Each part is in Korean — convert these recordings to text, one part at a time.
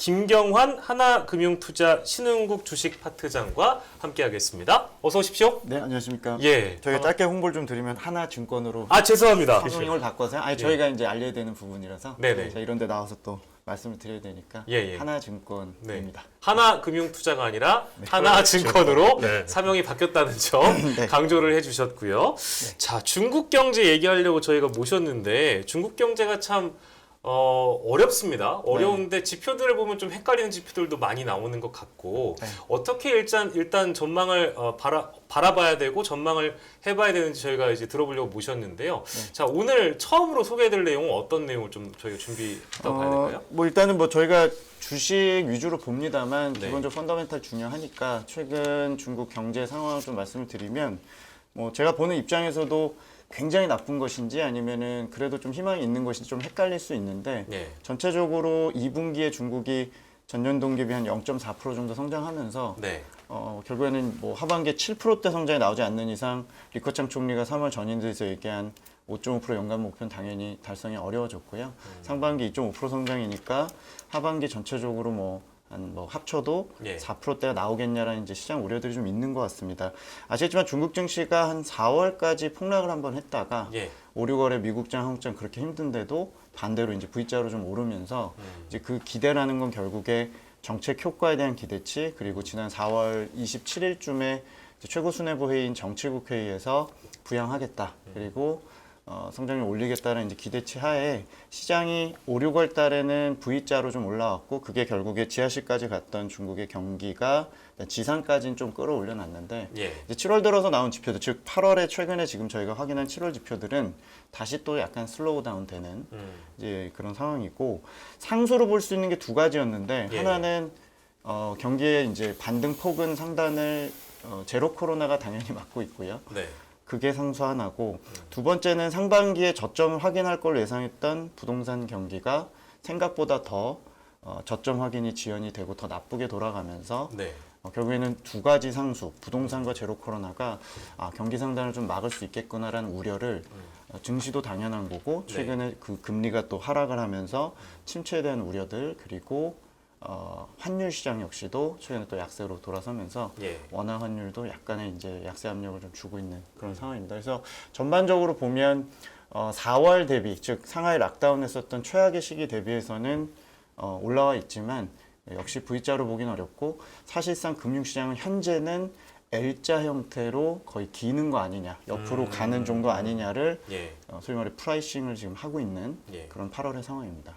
김경환 하나금융투자 신흥국 주식파트장과 함께하겠습니다. 어서 오십시오. 네, 안녕하십니까. 예. 저희가 짧게 홍보를 좀 드리면 하나증권으로 죄송합니다. 성명을 바꿔서 저희가 이제 알려야 되는 부분이라서 네네. 제가 이런 데 나와서 또 말씀을 드려야 되니까 예. 하나증권입니다. 네. 하나금융투자가 아니라 하나증권으로 네. 사명이 바뀌었다는 점 네. 강조를 해주셨고요. 자, 중국 경제 얘기하려고 저희가 모셨는데 중국 경제가 참 어렵습니다. 어려운데 지표들을 보면 좀 헷갈리는 지표들도 많이 나오는 것 같고 네. 어떻게 일단 전망을 바라봐야 되고 전망을 해봐야 되는지 저희가 이제 들어보려고 모셨는데요. 자, 오늘 처음으로 소개해드릴 내용은 어떤 내용을 좀 저희가 준비했다고 봐야 될까요? 뭐 일단은 뭐 저희가 주식 위주로 봅니다만 네. 기본적으로 펀더멘탈 중요하니까 최근 중국 경제 상황을 좀 말씀을 드리면 뭐 제가 보는 입장에서도 굉장히 나쁜 것인지 아니면은 그래도 좀 희망이 있는 것인지 좀 헷갈릴 수 있는데 네. 전체적으로 2분기에 중국이 전년 동기비 한 0.4% 정도 성장하면서 네. 결국에는 뭐 하반기에 7%대 성장이 나오지 않는 이상 리커창 총리가 3월 전인대에서 얘기한 5.5% 연간 목표는 당연히 달성이 어려워졌고요. 상반기 2.5% 성장이니까 하반기 전체적으로 뭐 합쳐도 예. 4%대가 나오겠냐라는 이제 시장 우려들이 좀 있는 것 같습니다. 아시겠지만 중국 증시가 한 4월까지 폭락을 한번 했다가 예. 5, 6월에 미국장, 한국장 그렇게 힘든데도 반대로 이제 V자로 좀 오르면서 이제 그 기대라는 건 결국에 정책 효과에 대한 기대치 그리고 지난 4월 27일쯤에 최고 수뇌부 회의인 정치국 회의에서 부양하겠다 그리고 성장률 올리겠다는 이제 기대치 하에 시장이 5, 6월 달에는 V자로 좀 올라왔고 그게 결국에 지하실까지 갔던 중국의 경기가 지상까지는 좀 끌어올려 놨는데 예. 이제 7월 들어서 나온 지표들 즉 8월에 최근에 지금 저희가 확인한 7월 지표들은 다시 또 약간 슬로우 다운 되는 이제 그런 상황이고 상수로 볼 수 있는 게 두 가지였는데 예. 하나는 경기의 이제 반등 폭은 상단을 제로 코로나가 당연히 막고 있고요. 네. 그게 상수 하나고 두 번째는 상반기에 저점을 확인할 걸로 예상했던 부동산 경기가 생각보다 더 저점 확인이 지연이 되고 더 나쁘게 돌아가면서 네. 결국에는 두 가지 상수, 부동산과 제로 코로나가 경기 상단을 좀 막을 수 있겠구나라는 우려를 증시도 당연한 거고 최근에 그 금리가 또 하락을 하면서 침체에 대한 우려들 그리고 환율 시장 역시도 최근에 또 약세로 돌아서면서 예. 원화 환율도 약간의 이제 약세 압력을 좀 주고 있는 그런 상황입니다. 그래서 전반적으로 보면 4월 대비, 즉 상하이 락다운했었던 최악의 시기 대비해서는 올라와 있지만 역시 V자로 보긴 어렵고 사실상 금융시장은 현재는 L자 형태로 거의 기는 거 아니냐, 옆으로 가는 정도 아니냐를 예. 소위 말해 프라이싱을 지금 하고 있는 예. 그런 8월의 상황입니다.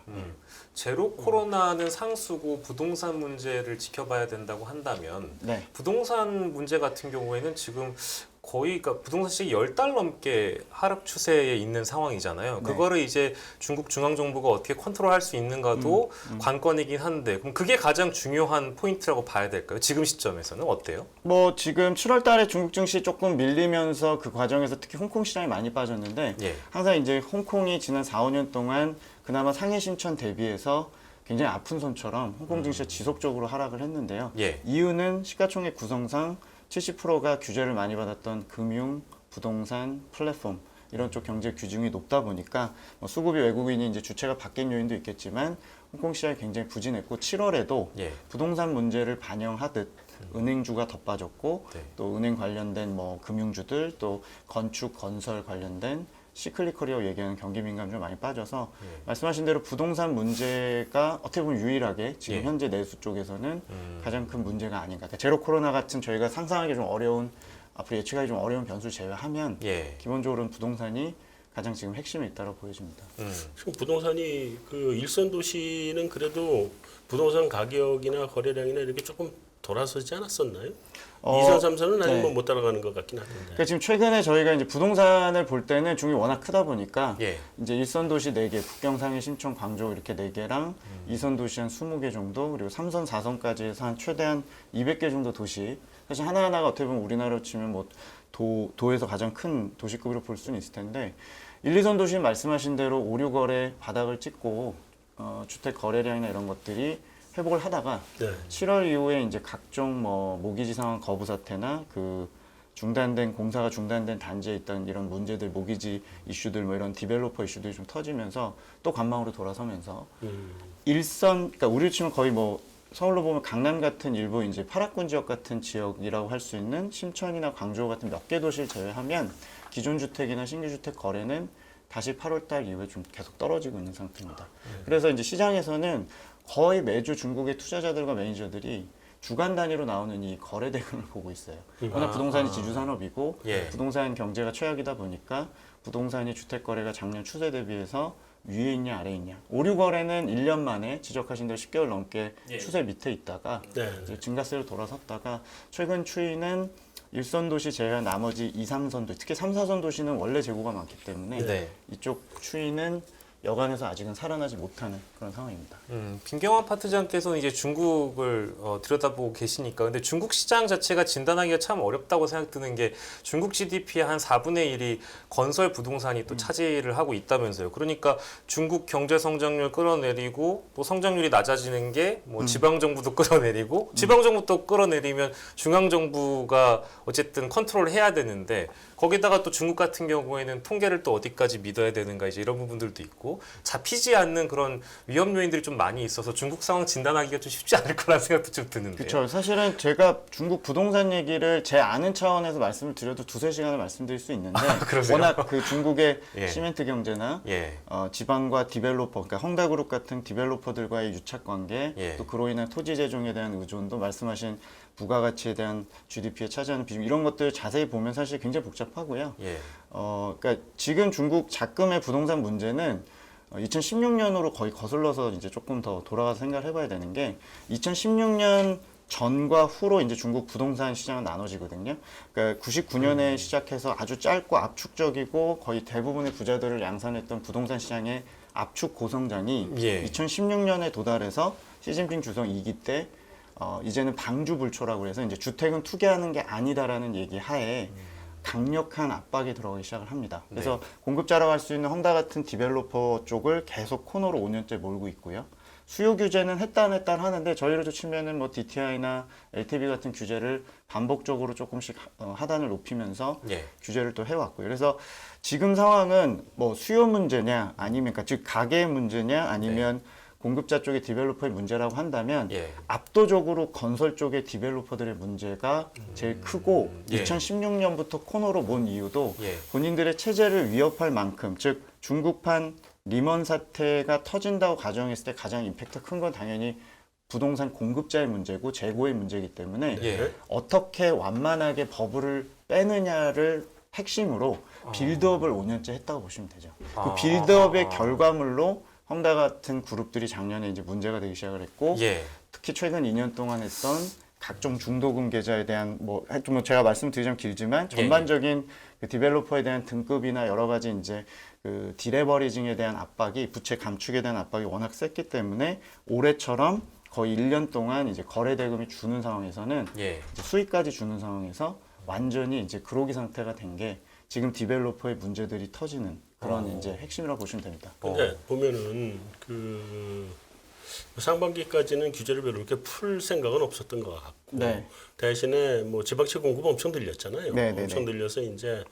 제로 코로나는 상수고 부동산 문제를 지켜봐야 된다고 한다면 네. 부동산 문제 같은 경우에는 지금 거의 그러니까 부동산 시장이 10달 넘게 하락 추세에 있는 상황이잖아요. 네. 그거를 이제 중국 중앙정부가 어떻게 컨트롤할 수 있는가도 관건이긴 한데 그럼 그게 가장 중요한 포인트라고 봐야 될까요? 지금 시점에서는 어때요? 뭐 지금 7월 달에 중국 증시 조금 밀리면서 그 과정에서 특히 홍콩 시장이 많이 빠졌는데 예. 항상 이제 홍콩이 지난 4, 5년 동안 그나마 상해 신천 대비해서 굉장히 아픈 손처럼 홍콩 증시가 지속적으로 하락을 했는데요. 예. 이유는 시가총액 구성상 70%가 규제를 많이 받았던 금융, 부동산, 플랫폼 이런 쪽 경제 규중이 높다 보니까 수급이 외국인이 이제 주체가 바뀐 요인도 있겠지만 홍콩 시장이 굉장히 부진했고 7월에도 예. 부동산 문제를 반영하듯 은행주가 더 빠졌고 네. 또 은행 관련된 뭐 금융주들 또 건축 건설 관련된 시클리컬이라고 얘기하는 경기 민감주가 많이 빠져서 말씀하신 대로 부동산 문제가 어떻게 보면 유일하게 지금 예. 현재 내수 쪽에서는 가장 큰 문제가 아닌가. 그러니까 제로 코로나 같은 저희가 상상하기 좀 어려운 앞으로 예측하기 좀 어려운 변수를 제외하면 예. 기본적으로는 부동산이 가장 지금 핵심에 있다고 보여집니다. 지금 부동산이 그 일선 도시는 그래도 부동산 가격이나 거래량이나 이렇게 조금 돌아서지 않았었나요? 2선, 3선은 아직 네. 못 따라가는 것 같긴 하던데. 그러니까 지금 최근에 저희가 이제 부동산을 볼 때는 중이 워낙 크다 보니까 예. 이제 일선 도시 4개, 북경, 상해, 심천, 광주 이렇게 4개랑 2선 도시 한 20개 정도 그리고 3선, 4선까지 해서 한 최대한 200개 정도 도시. 사실 하나하나가 어떻게 보면 우리나라로 치면 뭐 도에서 가장 큰 도시급으로 볼 수는 있을 텐데 1, 2선 도시는 말씀하신 대로 5, 6월에 바닥을 찍고 주택 거래량이나 이런 것들이 회복을 하다가 네. 7월 이후에 이제 각종 뭐 모기지 상황 거부 사태나 그 중단된 공사가 중단된 단지에 있던 이런 문제들 모기지 이슈들 뭐 이런 디벨로퍼 이슈들이 좀 터지면서 또 관망으로 돌아서면서 일선, 그러니까 우리로 치면 거의 뭐 서울로 보면 강남 같은 일부 이제 파락군 지역 같은 지역이라고 할 수 있는 심천이나 광주 같은 몇 개 도시를 제외하면 기존 주택이나 신규 주택 거래는 다시 8월 달 이후에 좀 계속 떨어지고 있는 상태입니다. 그래서 이제 시장에서는 거의 매주 중국의 투자자들과 매니저들이 주간 단위로 나오는 이 거래 대금을 보고 있어요. 워낙 부동산이 지주 산업이고 예. 부동산 경제가 최악이다 보니까 부동산이 주택 거래가 작년 추세 대비해서 위에 있냐 아래에 있냐. 오류 거래는 1년 만에 지적하신 대로 10개월 넘게 예. 추세 밑에 있다가 네. 이제 증가세로 돌아섰다가 최근 추이는 1선 도시 제외한 나머지 2, 3선 도시, 특히 3, 4선 도시는 원래 재고가 많기 때문에 네. 이쪽 추이는 여간에서 아직은 살아나지 못하는 그런 상황입니다. 김경환 파트장께서는 이제 중국을 들여다보고 계시니까 근데 중국 시장 자체가 진단하기가 참 어렵다고 생각드는 게 중국 GDP의 한 4분의 1이 건설 부동산이 또 차지를 하고 있다면서요. 그러니까 중국 경제 성장률 끌어내리고 또 성장률이 낮아지는 게 뭐 지방 정부도 끌어내리고 지방 정부도 끌어내리면 중앙 정부가 어쨌든 컨트롤을 해야 되는데 거기다가 또 중국 같은 경우에는 통계를 또 어디까지 믿어야 되는가 이제 이런 부분들도 있고 잡히지 않는 그런 위험 요인들이 좀 많이 있어서 중국 상황 진단하기가 좀 쉽지 않을 거라는 생각도 좀 드는데요. 그렇죠. 사실은 제가 중국 부동산 얘기를 제 아는 차원에서 말씀을 드려도 두세 시간을 말씀드릴 수 있는데 그러세요? 워낙 그 중국의 예. 시멘트 경제나 예. 지방과 디벨로퍼, 그러니까 헝다그룹 같은 디벨로퍼들과의 유착 관계, 예. 또 그로 인한 토지 재종에 대한 의존도 말씀하신 부가가치에 대한 GDP에 차지하는 비중 이런 것들 자세히 보면 사실 굉장히 복잡하고요. 예. 그러니까 지금 중국 작금의 부동산 문제는 2016년으로 거의 거슬러서 이제 조금 더 돌아가서 생각을 해봐야 되는 게 2016년 전과 후로 이제 중국 부동산 시장은 나눠지거든요. 그러니까 99년에 시작해서 아주 짧고 압축적이고 거의 대부분의 부자들을 양산했던 부동산 시장의 압축 고성장이 예. 2016년에 도달해서 시진핑 주석 2기 때 이제는 방주불초라고 해서 이제 주택은 투기하는 게 아니다라는 얘기 하에 강력한 압박이 들어가기 시작을 합니다. 그래서 공급자라고 할 수 있는 헝다 같은 디벨로퍼 쪽을 계속 코너로 5년째 몰고 있고요. 수요 규제는 했다 안 했다 하는데 저희로 치면은 뭐 DTI나 LTV 같은 규제를 반복적으로 조금씩 하단을 높이면서 예. 규제를 또 해왔고요. 그래서 지금 상황은 뭐 수요 문제냐 아니면 그러니까 즉 가계의 문제냐 아니면 공급자 쪽의 디벨로퍼의 문제라고 한다면 예. 압도적으로 건설 쪽의 디벨로퍼들의 문제가 제일 크고 예. 2016년부터 코너로 몬 이유도 예. 본인들의 체제를 위협할 만큼 즉 중국판 리먼 사태가 터진다고 가정했을 때 가장 임팩트 큰 건 당연히 부동산 공급자의 문제고 재고의 문제이기 때문에 예. 어떻게 완만하게 버블을 빼느냐를 핵심으로 빌드업을 5년째 했다고 보시면 되죠. 그 빌드업의 결과물로 헝다 같은 그룹들이 작년에 이제 문제가 되기 시작을 했고 예. 특히 최근 2년 동안 했던 각종 중도금 계좌에 대한 뭐 제가 말씀드리자면 길지만 전반적인 그 디벨로퍼에 대한 등급이나 여러 가지 이제 그 디레버리징에 대한 압박이 부채 감축에 대한 압박이 워낙 셌기 때문에 올해처럼 거의 1년 동안 이제 거래 대금이 주는 상황에서는 예. 이제 수익까지 주는 상황에서 완전히 이제 그로기 상태가 된 게 지금 디벨로퍼의 문제들이 터지는 그런 이제 핵심이라고 보시면 됩니다. 근데 보면은 그 상반기까지는 규제를 별로 이렇게 풀 생각은 없었던 것 같고 네. 대신에 뭐 지방채 공급 엄청 늘렸잖아요. 네, 네, 엄청 네. 늘려서 이제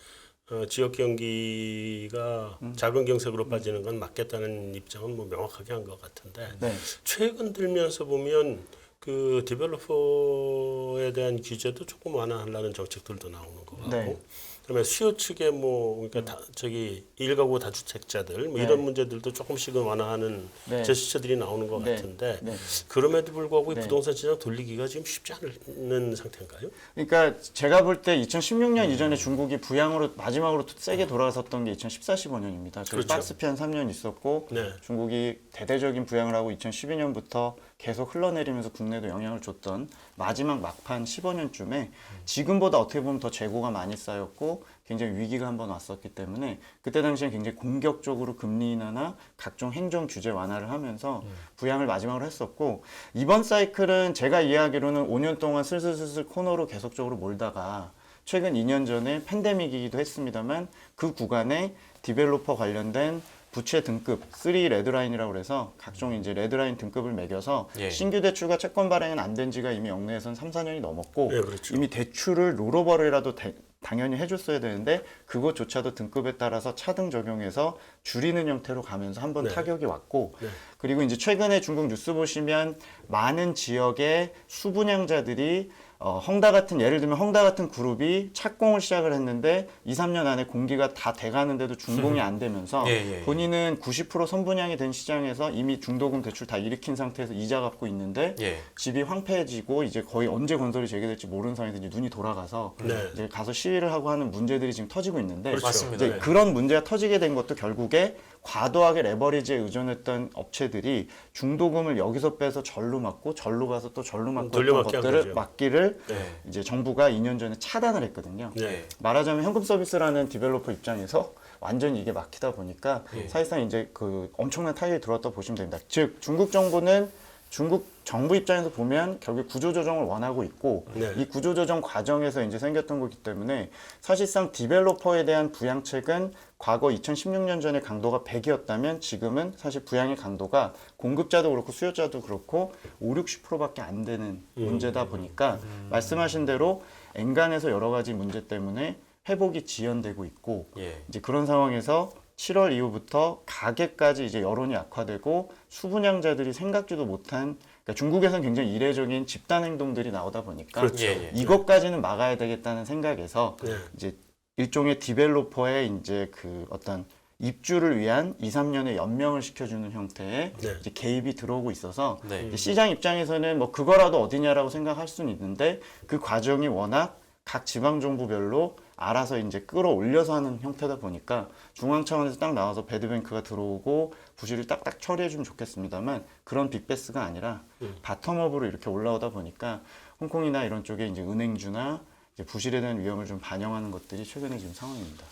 지역 경기가 작은 경색으로 빠지는 건 맞겠다는 입장은 뭐 명확하게 한 것 같은데 네. 최근 들면서 보면 그 디벨로퍼에 대한 규제도 조금 완화하려는 정책들도 나오는 것 같고 네. 그다음에 수요 측에 뭐 그러니까 저기 일가구 다주택자들 뭐 이런 문제들도 조금씩은 완화하는 네. 제스처들이 나오는 것 네. 같은데 네. 그럼에도 불구하고 이 네. 부동산 시장 돌리기가 지금 쉽지 않은 상태인가요? 그러니까 제가 볼 때 2016년 이전에 중국이 부양으로 마지막으로 세게 돌아섰던 게 2014, 15년입니다. 저희 그렇죠. 박스피 한 3년 있었고 네. 중국이 대대적인 부양을 하고 2012년부터 계속 흘러내리면서 국내도 영향을 줬던 마지막 막판 15년쯤에 지금보다 어떻게 보면 더 재고가 많이 쌓였고 굉장히 위기가 한번 왔었기 때문에 그때 당시엔 굉장히 공격적으로 금리 인하나 각종 행정 규제 완화를 하면서 부양을 마지막으로 했었고 이번 사이클은 제가 이해하기로는 5년 동안 슬슬 코너로 계속적으로 몰다가 최근 2년 전에 팬데믹이기도 했습니다만 그 구간에 디벨로퍼 관련된 부채 등급 3 레드라인이라고 해서 각종 이제 레드라인 등급을 매겨서 예. 신규 대출과 채권 발행은 안 된 지가 이미 영내에서는 3, 4년이 넘었고 예, 그렇죠. 이미 대출을 롤오버라도 당연히 해줬어야 되는데 그것조차도 등급에 따라서 차등 적용해서 줄이는 형태로 가면서 한번 네. 타격이 왔고 네. 그리고 이제 최근에 중국 뉴스 보시면 많은 지역의 수분양자들이 헝다 같은 예를 들면 헝다 같은 그룹이 착공을 시작을 했는데 2, 3년 안에 공기가 다 돼가는데도 준공이 안 되면서 예, 예. 본인은 90% 선분양이 된 시장에서 이미 중도금 대출 다 일으킨 상태에서 이자 갚고 있는데 예. 집이 황폐해지고 이제 거의 언제 건설이 재개될지 모르는 상황에서 이제 눈이 돌아가서 네. 이제 가서 시위를 하고 하는 문제들이 지금 터지고 있는데 그렇죠. 맞습니다. 이제 네. 그런 문제가 터지게 된 것도 결국에 과도하게 레버리지에 의존했던 업체들이 중도금을 여기서 빼서 절로 막고 절로 가서 또 절로 막고 했던 돌려막기 한 것들을 거죠. 막기를 네. 이제 정부가 2년 전에 차단을 했거든요. 네. 말하자면 현금 서비스라는 디벨로퍼 입장에서 완전히 이게 막히다 보니까 예. 사실상 이제 그 엄청난 타격이 들어왔다 보시면 됩니다. 즉 중국 정부는 중국 정부 입장에서 보면 결국 구조조정을 원하고 있고 네. 이 구조조정 과정에서 이제 생겼던 거기 때문에 사실상 디벨로퍼에 대한 부양책은 과거 2016년 전에 강도가 100이었다면 지금은 사실 부양의 강도가 공급자도 그렇고 수요자도 그렇고 5, 60%밖에 안 되는 문제다 보니까 말씀하신 대로 엔간에서 여러 가지 문제 때문에 회복이 지연되고 있고 예. 이제 그런 상황에서 7월 이후부터 가게까지 이제 여론이 악화되고 수분양자들이 생각지도 못한 그러니까 중국에서는 굉장히 이례적인 집단 행동들이 나오다 보니까 그렇죠. 예, 예. 이것까지는 막아야 되겠다는 생각에서 네. 이제 일종의 디벨로퍼의 이제 그 어떤 입주를 위한 2, 3년의 연명을 시켜주는 형태의 네. 이제 개입이 들어오고 있어서 네. 이제 시장 입장에서는 뭐 그거라도 어디냐라고 생각할 수는 있는데 그 과정이 워낙 각 지방 정부별로 알아서 이제 끌어올려서 하는 형태다 보니까 중앙 차원에서 딱 나와서 배드뱅크가 들어오고 부실을 딱딱 처리해주면 좋겠습니다만 그런 빅베스가 아니라 바텀업으로 이렇게 올라오다 보니까 홍콩이나 이런 쪽에 이제 은행주나 이제 부실에 대한 위험을 좀 반영하는 것들이 최근에 지금 상황입니다.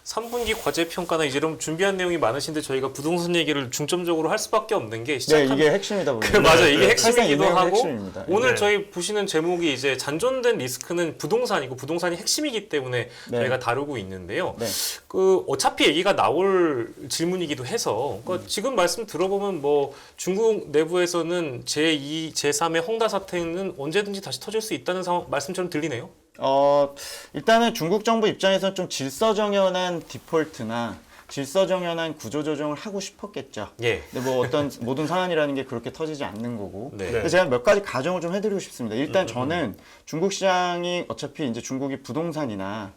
3분기 과제 평가나 이제 좀 준비한 내용이 많으신데 저희가 부동산 얘기를 중점적으로 할 수밖에 없는 게 네, 시작한 이게 핵심이다 보니까. 맞아요. 이게 네. 사실상 이 핵심이기도 내용이 하고 핵심입니다. 오늘 네. 저희 보시는 제목이 이제 잔존된 리스크는 부동산이고 부동산이 핵심이기 때문에 네. 저희가 다루고 있는데요. 네. 그 어차피 얘기가 나올 질문이기도 해서 그러니까 지금 말씀 들어보면 뭐 중국 내부에서는 제2, 제3의 헝다 사태는 언제든지 다시 터질 수 있다는 상황 말씀처럼 들리네요. 일단은 중국 정부 입장에서는 좀 질서정연한 디폴트나 질서정연한 구조조정을 하고 싶었겠죠. 예. 근데 뭐 어떤 모든 사안이라는 게 그렇게 터지지 않는 거고. 네. 근데 제가 몇 가지 가정을 좀 해드리고 싶습니다. 일단 저는 중국 시장이 어차피 이제 중국이 부동산이나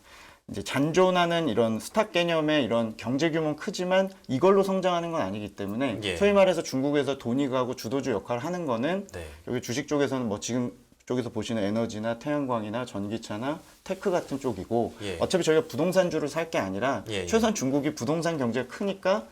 이제 잔존하는 이런 스탁 개념의 이런 경제 규모는 크지만 이걸로 성장하는 건 아니기 때문에 예. 소위 말해서 중국에서 돈이 가고 주도주 역할을 하는 거는 네. 여기 주식 쪽에서는 뭐 지금 쪽에서 보시는 에너지나 태양광이나 전기차나 테크 같은 쪽이고 예. 어차피 저희가 부동산주를 살 게 아니라 예, 예. 최소한 중국이 부동산 경제가 크니까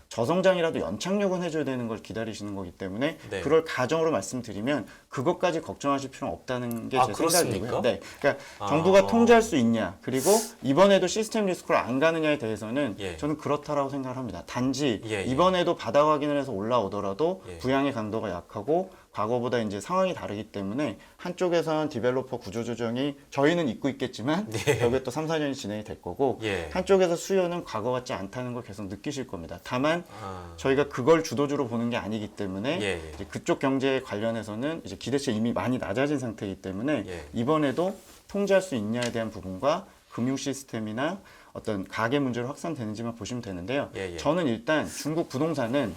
저성장이라도 연착륙은 해줘야 되는 걸 기다리시는 거기 때문에 네. 그걸 가정으로 말씀드리면 그것까지 걱정하실 필요는 없다는 게 제 그렇습니까? 생각이고요. 네, 그러니까 정부가 통제할 수 있냐 그리고 이번에도 시스템 리스크를 안 가느냐에 대해서는 예. 저는 그렇다라고 생각을 합니다. 단지 예, 예. 이번에도 바닥 확인을 해서 올라오더라도 예. 부양의 강도가 약하고 과거보다 이제 상황이 다르기 때문에 한쪽에서는 디벨로퍼 구조조정이 저희는 잊고 있겠지만 네. 결국에 또 3, 4년이 진행이 될 거고 예. 한쪽에서 수요는 과거 같지 않다는 걸 계속 느끼실 겁니다. 다만 아. 저희가 그걸 주도주로 보는 게 아니기 때문에 예, 예. 이제 그쪽 경제 관련해서는 이제 기대치 이미 많이 낮아진 상태이기 때문에 예. 이번에도 통제할 수 있냐에 대한 부분과 금융 시스템이나 어떤 가계 문제로 확산되는지만 보시면 되는데요. 예, 예. 저는 일단 중국 부동산은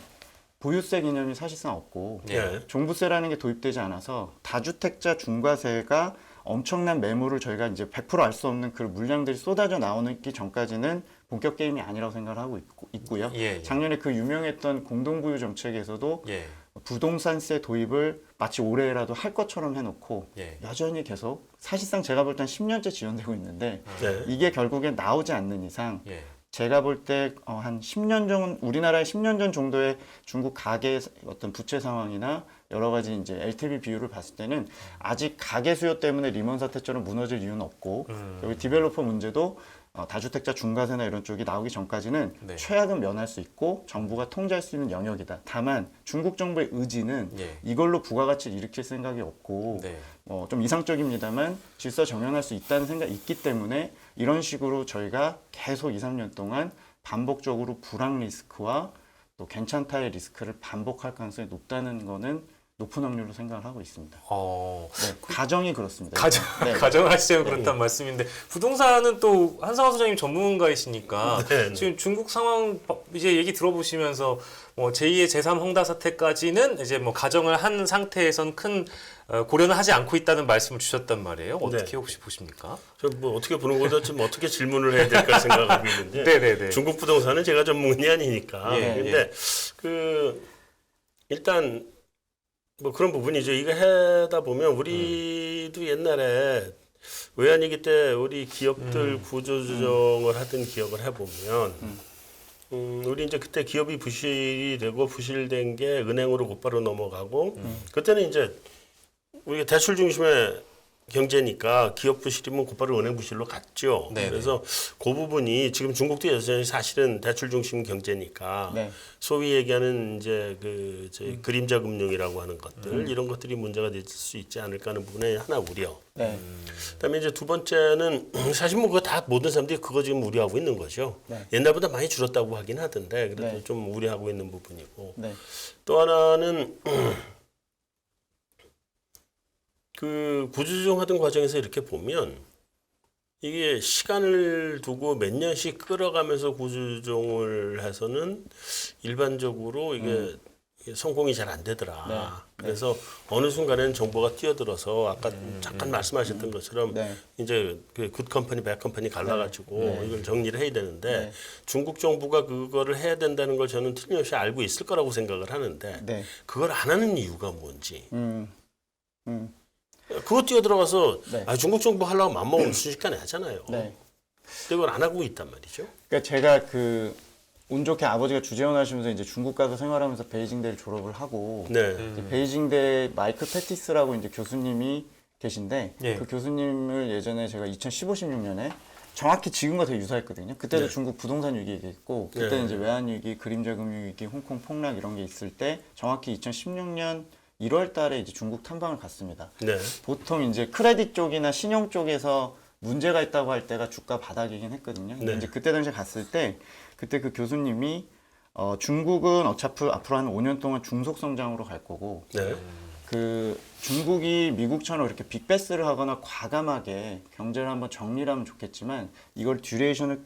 보유세 개념이 사실상 없고 예. 종부세라는 게 도입되지 않아서 다주택자 중과세가 엄청난 매물을 저희가 이제 100% 알 수 없는 그 물량들이 쏟아져 나오기 전까지는 본격 게임이 아니라고 생각을 하고 있고요. 예, 예. 작년에 그 유명했던 공동부유 정책에서도 예. 부동산세 도입을 마치 올해라도 할 것처럼 해놓고 예. 여전히 계속 사실상 제가 볼 땐 10년째 지연되고 있는데 네. 이게 결국에 나오지 않는 이상 예. 제가 볼 때 한 10년 전 우리나라의 10년 전 정도의 중국 가계 어떤 부채 상황이나 여러 가지 이제 LTV 비율을 봤을 때는 아직 가계 수요 때문에 리먼 사태처럼 무너질 이유는 없고 여기 디벨로퍼 문제도 다주택자 중과세나 이런 쪽이 나오기 전까지는 네. 최악은 면할 수 있고 정부가 통제할 수 있는 영역이다. 다만 중국 정부의 의지는 예. 이걸로 부가가치를 일으킬 생각이 없고 네. 좀 이상적입니다만 질서 정연할 수 있다는 생각이 있기 때문에 이런 식으로 저희가 계속 2, 3년 동안 반복적으로 불황 리스크와 또 괜찮다의 리스크를 반복할 가능성이 높다는 거는 높은 확률로 생각을 하고 있습니다. 어, 네, 가정이 그렇습니다. 네. 가정하시자면 그렇단 말씀인데 부동산은 또 한상화 소장님 전문가이시니까 네. 지금 중국 상황 이제 얘기 들어보시면서 뭐 제2의 제3 헝다 사태까지는 이제 뭐 가정을 한 상태에선 큰 고려는 하지 않고 있다는 말씀을 주셨단 말이에요. 어떻게 네. 혹시 보십니까? 저 뭐 어떻게 보는 거다 지금 어떻게 질문을 해야 될까 생각하고 있는데 네네네. 중국 부동산은 제가 전문이 아니니까. 예, 근데 그 일단 뭐 그런 부분이죠. 이거 하다 보면 우리도 옛날에 외환위기 때 우리 기업들 구조조정을 하던 기억을 해보면 우리 이제 그때 기업이 부실이 되고 부실된 게 은행으로 곧바로 넘어가고 그때는 이제 우리가 대출 중심의 경제니까 기업 부실이면 곧바로 은행 부실로 갔죠. 네네. 그래서 그 부분이 지금 중국도 여전히 사실은 대출 중심 경제니까 네. 소위 얘기하는 이제 그 저희 그림자 금융이라고 하는 것들 이런 것들이 문제가 될 수 있지 않을까 하는 부분에 하나 우려. 네. 그다음에 이제 두 번째는 사실 뭐 그거 다 모든 사람들이 그거 지금 우려하고 있는 거죠. 네. 옛날보다 많이 줄었다고 하긴 하던데 그래도 네. 좀 우려하고 있는 부분이고 네. 또 하나는 그 구조조정하던 과정에서 이렇게 보면 이게 시간을 두고 몇 년씩 끌어가면서 구조조정을 해서는 일반적으로 이게 성공이 잘 안 되더라. 네. 그래서 어느 순간에는 정보가 뛰어들어서 아까 잠깐 말씀하셨던 것처럼 네. 이제 그 굿컴퍼니, 배컴퍼니 갈라가지고 네. 이걸 정리를 해야 되는데 네. 중국 정부가 그거를 해야 된다는 걸 저는 틀림없이 알고 있을 거라고 생각을 하는데 네. 그걸 안 하는 이유가 뭔지. 음. 그거 뛰어들어가서 네. 중국 정부 하려고 맘먹으면 순식간에 하잖아요. 네. 근데 그걸 안 하고 있단 말이죠. 그러니까 제가 운 좋게 아버지가 주재원하시면서 이제 중국 가서 생활하면서 베이징대를 졸업을 하고 네. 이제 베이징대 마이클 패티스라고 이제 교수님이 계신데 예. 그 교수님을 예전에 제가 2015, 16년에 정확히 지금과 되게 유사했거든요. 그때도 네. 중국 부동산 위기 얘기했고 그때는 네. 이제 외환 위기, 그림자 금융 위기, 홍콩 폭락 이런 게 있을 때 정확히 2016년 1월 달에 이제 중국 탐방을 갔습니다. 네. 보통 이제 크레딧 쪽이나 신용 쪽에서 문제가 있다고 할 때가 주가 바닥이긴 했거든요. 근데 네. 이제 그때 당시에 갔을 때 그때 그 교수님이 중국은 어차피 앞으로 한 5년 동안 중속 성장으로 갈 거고 네. 그 중국이 미국처럼 이렇게 빅베스를 하거나 과감하게 경제를 한번 정리를 하면 좋겠지만 이걸 듀레이션을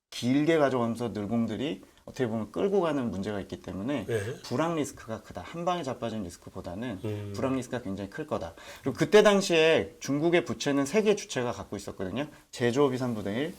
길게 가져가면서 늘공들이 어떻게 보면 끌고 가는 문제가 있기 때문에 네. 불황 리스크가 크다. 한 방에 자빠진 리스크보다는 불황 리스크가 굉장히 클 거다. 그리고 그때 당시에 중국의 부채는 세 개 주체가 갖고 있었거든요. 제조업이 3분의 1,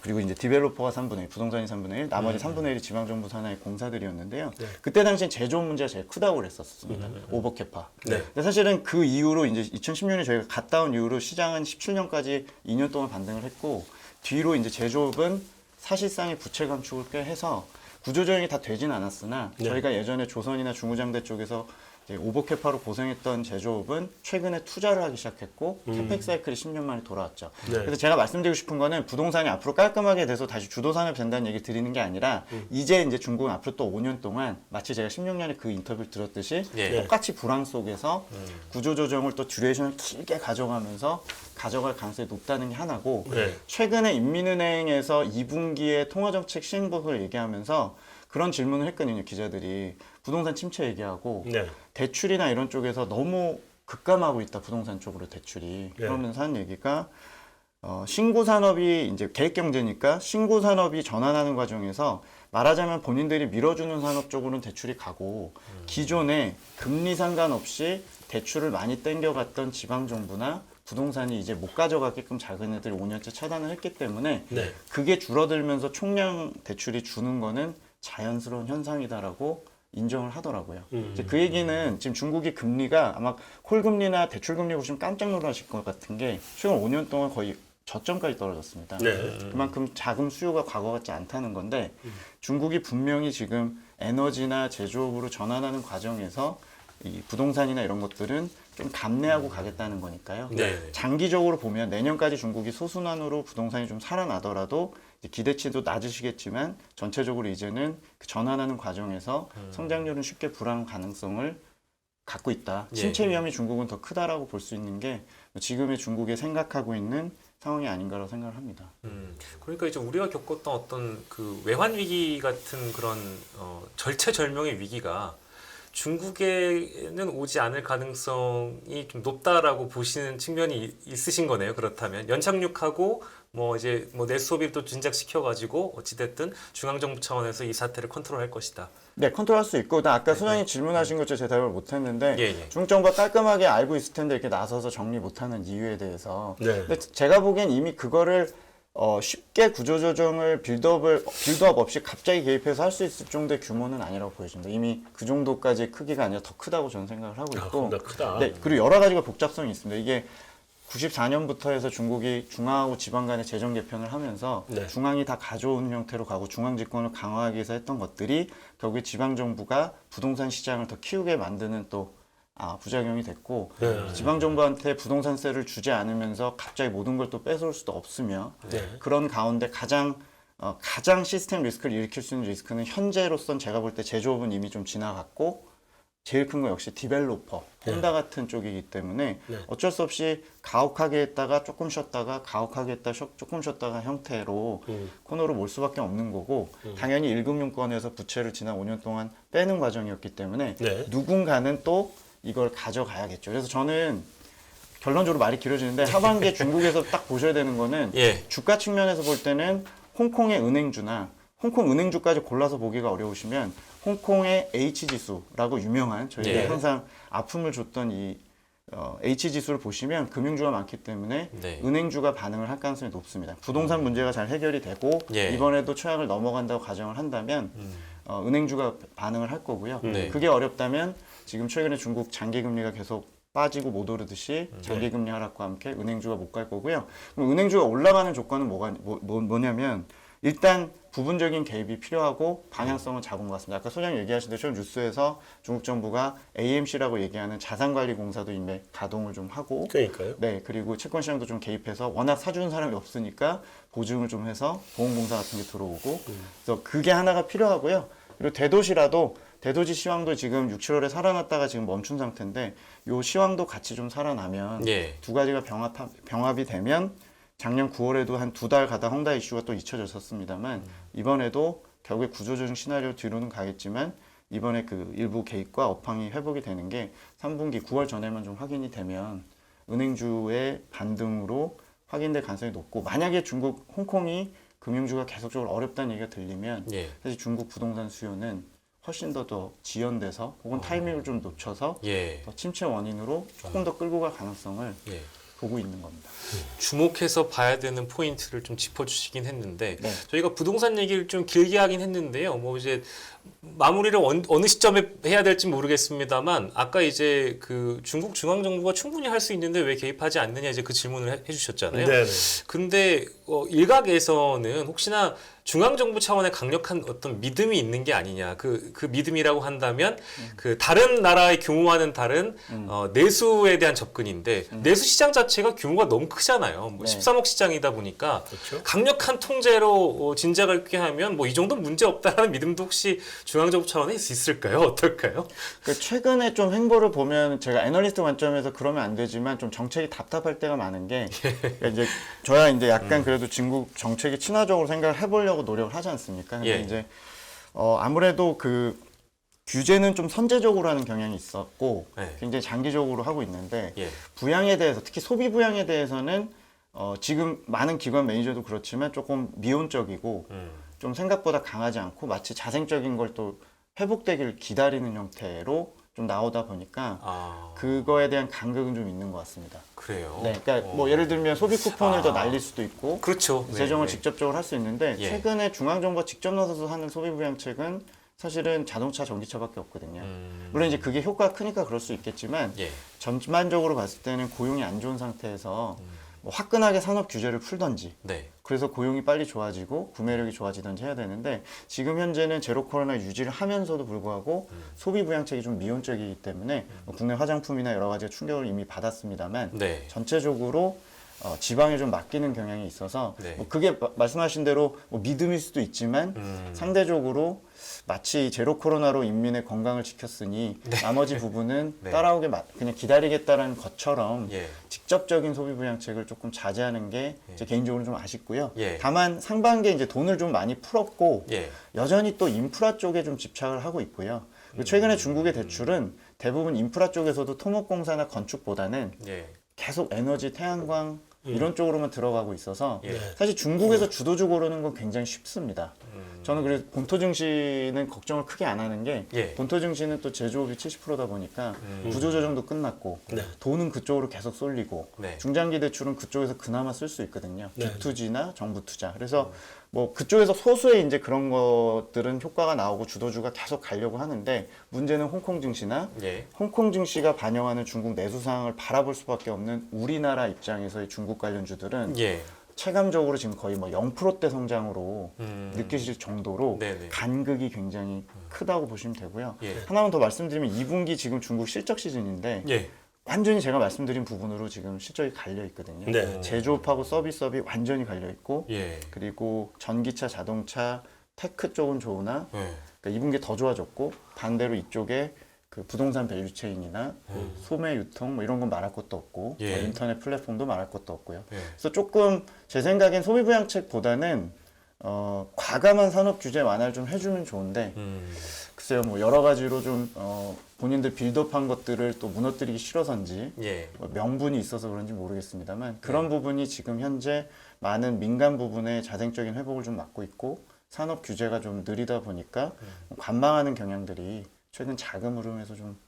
그리고 이제 디벨로퍼가 3분의 1, 부동산이 3분의 1, 나머지 3분의 1이 지방정부 산하의 공사들이었는데요. 네. 그때 당시엔 제조업 문제가 제일 크다고 그랬었습니다. 오버캐파. 네. 근데 사실은 그 이후로 이제 2016년에 저희가 갔다 온 이후로 시장은 17년까지 2년 동안 반등을 했고 뒤로 이제 제조업은 사실상의 부채 감축을 꽤 해서 구조조정이 다 되진 않았으나 네. 저희가 예전에 조선이나 중구장대 쪽에서 이제 오버캐파로 고생했던 제조업은 최근에 투자를 하기 시작했고 캐펙 사이클이 10년 만에 돌아왔죠. 네. 그래서 제가 말씀드리고 싶은 거는 부동산이 앞으로 깔끔하게 돼서 다시 주도산업 된다는 얘기 드리는 게 아니라 이제 정국은 앞으로 또 5년 동안 마치 제가 16년에 그 인터뷰를 들었듯이 예. 똑같이 불황 속에서 구조조정을 또 듀레이션을 길게 가져가면서 가져갈 가능성이 높다는 게 하나고 네. 최근에 인민은행에서 2분기에 통화정책 시행법을 얘기하면서 그런 질문을 했거든요. 기자들이 부동산 침체 얘기하고 네. 대출이나 이런 쪽에서 너무 급감하고 있다. 부동산 쪽으로 대출이. 네. 그러면서 한 얘기가 신고 산업이 이제 계획 경제니까 신고 산업이 전환하는 과정에서 말하자면 본인들이 밀어주는 산업 쪽으로는 대출이 가고 기존에 금리 상관없이 대출을 많이 땡겨갔던 지방 정부나 부동산이 이제 못 가져가게끔 작은 애들이 5년째 차단을 했기 때문에 네. 그게 줄어들면서 총량 대출이 주는 거는 자연스러운 현상이다라고 인정을 하더라고요. 이제 그 얘기는 지금 중국이 금리가 아마 콜금리나 대출금리 보시면 깜짝 놀라실 것 같은 게 최근 5년 동안 거의 저점까지 떨어졌습니다. 네. 그만큼 자금 수요가 과거 같지 않다는 건데 중국이 분명히 지금 에너지나 제조업으로 전환하는 과정에서 이 부동산이나 이런 것들은 좀 감내하고 가겠다는 거니까요. 네. 장기적으로 보면 내년까지 중국이 소순환으로 부동산이 좀 살아나더라도 이제 기대치도 낮으시겠지만 전체적으로 이제는 그 전환하는 과정에서 성장률은 쉽게 불황 가능성을 갖고 있다. 예. 침체 위험이 중국은 더 크다라고 볼 수 있는 게 지금의 중국이 생각하고 있는 상황이 아닌가라고 생각을 합니다. 그러니까 이제 우리가 겪었던 어떤 그 외환 위기 같은 그런 절체절명의 위기가 중국에는 오지 않을 가능성이 좀 높다라고 보시는 측면이 있으신 거네요. 그렇다면 연착륙하고 뭐 이제 뭐 내수 소비를 또 진작시켜 가지고 어찌됐든 중앙정부 차원에서 이 사태를 컨트롤할 것이다. 네, 컨트롤할 수 있고, 아까 소장님 질문하신 것처럼 제가 대답을 못했는데 예, 예. 중국 정부가 깔끔하게 알고 있을 텐데 이렇게 나서서 정리 못하는 이유에 대해서. 네. 근데 제가 보기엔 이미 그거를 쉽게 구조조정을 빌드업 없이 갑자기 개입해서 할 수 있을 정도의 규모는 아니라고 보여집니다. 이미 그 정도까지의 크기가 아니라 더 크다고 저는 생각을 하고 있고. 아, 크다. 네, 그리고 여러 가지가 복잡성이 있습니다. 이게 94년부터 해서 중국이 중앙하고 지방 간의 재정 개편을 하면서 네. 중앙이 다 가져오는 형태로 가고 중앙 집권을 강화하기 위해서 했던 것들이 결국에 지방 정부가 부동산 시장을 더 키우게 만드는 또 부작용이 됐고, 네. 지방 정부한테 부동산세를 주지 않으면서 갑자기 모든 걸 또 뺏어올 수도 없으며, 네. 그런 가운데 가장 시스템 리스크를 일으킬 수 있는 리스크는 현재로선 제가 볼 때 제조업은 이미 좀 지나갔고, 제일 큰 건 역시 디벨로퍼, 혼다 같은 쪽이기 때문에 네. 어쩔 수 없이 가혹하게 했다가 조금 쉬었다가 가혹하게 했다가 조금 쉬었다가 형태로 코너로 몰 수밖에 없는 거고, 당연히 1금융권에서 부채를 지난 5년 동안 빼는 과정이었기 때문에 네. 누군가는 또 이걸 가져가야겠죠. 그래서 저는 결론적으로 말이 길어지는데 하반기에 중국에서 딱 보셔야 되는 거는 예. 주가 측면에서 볼 때는 홍콩의 은행주나 홍콩 은행주까지 골라서 보기가 어려우시면 홍콩의 H지수라고 유명한 저희가 네. 항상 아픔을 줬던 이 H지수를 보시면 금융주가 많기 때문에 네. 은행주가 반응을 할 가능성이 높습니다. 부동산 문제가 잘 해결이 되고 예. 이번에도 최악을 넘어간다고 가정을 한다면 은행주가 반응을 할 거고요. 네. 그게 어렵다면 지금 최근에 중국 장기금리가 계속 빠지고 못 오르듯이 장기금리 하락과 함께 은행주가 못 갈 거고요. 그럼 은행주가 올라가는 조건은 뭐냐면 일단 부분적인 개입이 필요하고 방향성은 잡은 것 같습니다. 아까 소장님 얘기하신 대로 뉴스에서 중국 정부가 AMC라고 얘기하는 자산관리공사도 이미 가동을 좀 하고, 그러니까요. 네, 그리고 채권시장도 좀 개입해서 워낙 사주는 사람이 없으니까 보증을 좀 해서 보험공사 같은 게 들어오고, 그래서 그게 하나가 필요하고요. 그리고 대도시 시황도 지금 6, 7월에 살아났다가 지금 멈춘 상태인데 요 시황도 같이 좀 살아나면 예. 두 가지가 병합이 되면 작년 9월에도 한 2달 가다 헝다 이슈가 또 잊혀졌었습니다만 이번에도 결국에 구조조정 시나리오 뒤로는 가겠지만 이번에 그 일부 개입과 업황이 회복이 되는 게 3분기 9월 전에만 좀 확인이 되면 은행주의 반등으로 확인될 가능성이 높고, 만약에 중국 홍콩이 금융주가 계속적으로 어렵다는 얘기가 들리면 예. 사실 중국 부동산 수요는 훨씬 더 지연돼서 혹은 타이밍을 좀 놓쳐서 예. 더 침체 원인으로 조금 더 끌고 갈 가능성을 예. 보고 있는 겁니다. 주목해서 봐야 되는 포인트를 좀 짚어주시긴 했는데 네. 저희가 부동산 얘기를 좀 길게 하긴 했는데요. 뭐 이제 마무리를 어느 시점에 해야 될지 모르겠습니다만 아까 이제 그 중국 중앙 정부가 충분히 할 수 있는데 왜 개입하지 않느냐 이제 그 질문을 해주셨잖아요. 네네. 근데 일각에서는 혹시나 중앙 정부 차원의 강력한 어떤 믿음이 있는 게 아니냐. 그 믿음이라고 한다면 그 다른 나라의 규모와는 다른 내수에 대한 접근인데 내수 시장 자체가 규모가 너무 크잖아요. 뭐 네. 13억 시장이다 보니까 그렇죠. 강력한 통제로 진작을 있게 하면 뭐 이 정도는 문제 없다라는 믿음도 혹시 중앙 정부 차원에 있을까요? 어떨까요? 그 최근에 좀 행보를 보면 제가 애널리스트 관점에서 그러면 안 되지만 좀 정책이 답답할 때가 많은 게 그러니까 이제 저야 이제 약간 그래도 중국 정책이 친화적으로 생각을 해보려고 노력을 하지 않습니까? 근데 예. 이제 아무래도 그 규제는 좀 선제적으로 하는 경향이 있었고 네. 굉장히 장기적으로 하고 있는데 예. 부양에 대해서 특히 소비 부양에 대해서는 지금 많은 기관 매니저도 그렇지만 조금 미온적이고 좀 생각보다 강하지 않고 마치 자생적인 걸 또 회복되기를 기다리는 형태로 좀 나오다 보니까 그거에 대한 간극은 좀 있는 것 같습니다. 그래요. 네, 그러니까 뭐 예를 들면 소비 쿠폰을 더 날릴 수도 있고, 그렇죠. 재정을 네, 직접적으로 할 수 있는데 예. 최근에 중앙정부가 직접 나서서 하는 소비 부양책은 사실은 자동차, 전기차밖에 없거든요. 물론 이제 그게 효과가 크니까 그럴 수 있겠지만 예. 전반적으로 봤을 때는 고용이 안 좋은 상태에서 뭐 화끈하게 산업 규제를 풀던지 네. 그래서 고용이 빨리 좋아지고 구매력이 좋아지든지 해야 되는데 지금 현재는 제로 코로나 유지를 하면서도 불구하고 소비 부양책이 좀 미온적이기 때문에 뭐 국내 화장품이나 여러 가지 충격을 이미 받았습니다만 네. 전체적으로 지방에 좀 맡기는 경향이 있어서 네. 뭐 그게 말씀하신 대로 뭐 믿음일 수도 있지만 상대적으로 마치 제로 코로나로 인민의 건강을 지켰으니 나머지 부분은 네. 따라오게 그냥 기다리겠다라는 것처럼 예. 직접적인 소비 부양책을 조금 자제하는 게 제 개인적으로 좀 아쉽고요. 예. 다만 상반기에 이제 돈을 좀 많이 풀었고 예. 여전히 또 인프라 쪽에 좀 집착을 하고 있고요. 그리고 최근에 중국의 대출은 대부분 인프라 쪽에서도 토목공사나 건축보다는 예. 계속 에너지, 태양광 이런 쪽으로만 들어가고 있어서 예. 사실 중국에서 주도주 고르는 건 굉장히 쉽습니다. 저는 그래서 본토 증시는 걱정을 크게 안 하는 게 예. 본토 증시는 또 제조업이 70%다 보니까 구조조정도 끝났고 네. 돈은 그쪽으로 계속 쏠리고 네. 중장기 대출은 그쪽에서 그나마 쓸 수 있거든요. 네. 빅투지나 정부 투자. 그래서 뭐 그쪽에서 소수의 이제 그런 것들은 효과가 나오고 주도주가 계속 가려고 하는데 문제는 홍콩 증시나 예. 홍콩 증시가 반영하는 중국 내수 상황을 바라볼 수밖에 없는 우리나라 입장에서의 중국 관련주들은 예. 체감적으로 지금 거의 뭐 0%대 성장으로 느끼실 정도로 네네. 간극이 굉장히 크다고 보시면 되고요. 예. 하나만 더 말씀드리면 2분기 지금 중국 실적 시즌인데 예. 완전히 제가 말씀드린 부분으로 지금 실적이 갈려 있거든요. 네. 제조업하고 서비스업이 완전히 갈려 있고 예. 그리고 전기차, 자동차, 테크 쪽은 좋으나 예. 그러니까 2분기 더 좋아졌고 반대로 이쪽에 그 부동산 밸류체인이나 소매 유통 뭐 이런 건 말할 것도 없고 예. 인터넷 플랫폼도 말할 것도 없고요. 예. 그래서 조금 제 생각엔 소비 부양책보다는 과감한 산업 규제 완화를 좀 해주면 좋은데 글쎄요 뭐 여러 가지로 좀 본인들 빌드업한 것들을 또 무너뜨리기 싫어서인지 예. 뭐 명분이 있어서 그런지 모르겠습니다만 그런 부분이 지금 현재 많은 민간 부분의 자생적인 회복을 좀 막고 있고 산업 규제가 좀 느리다 보니까 관망하는 경향들이 최근 자금 흐름에서 좀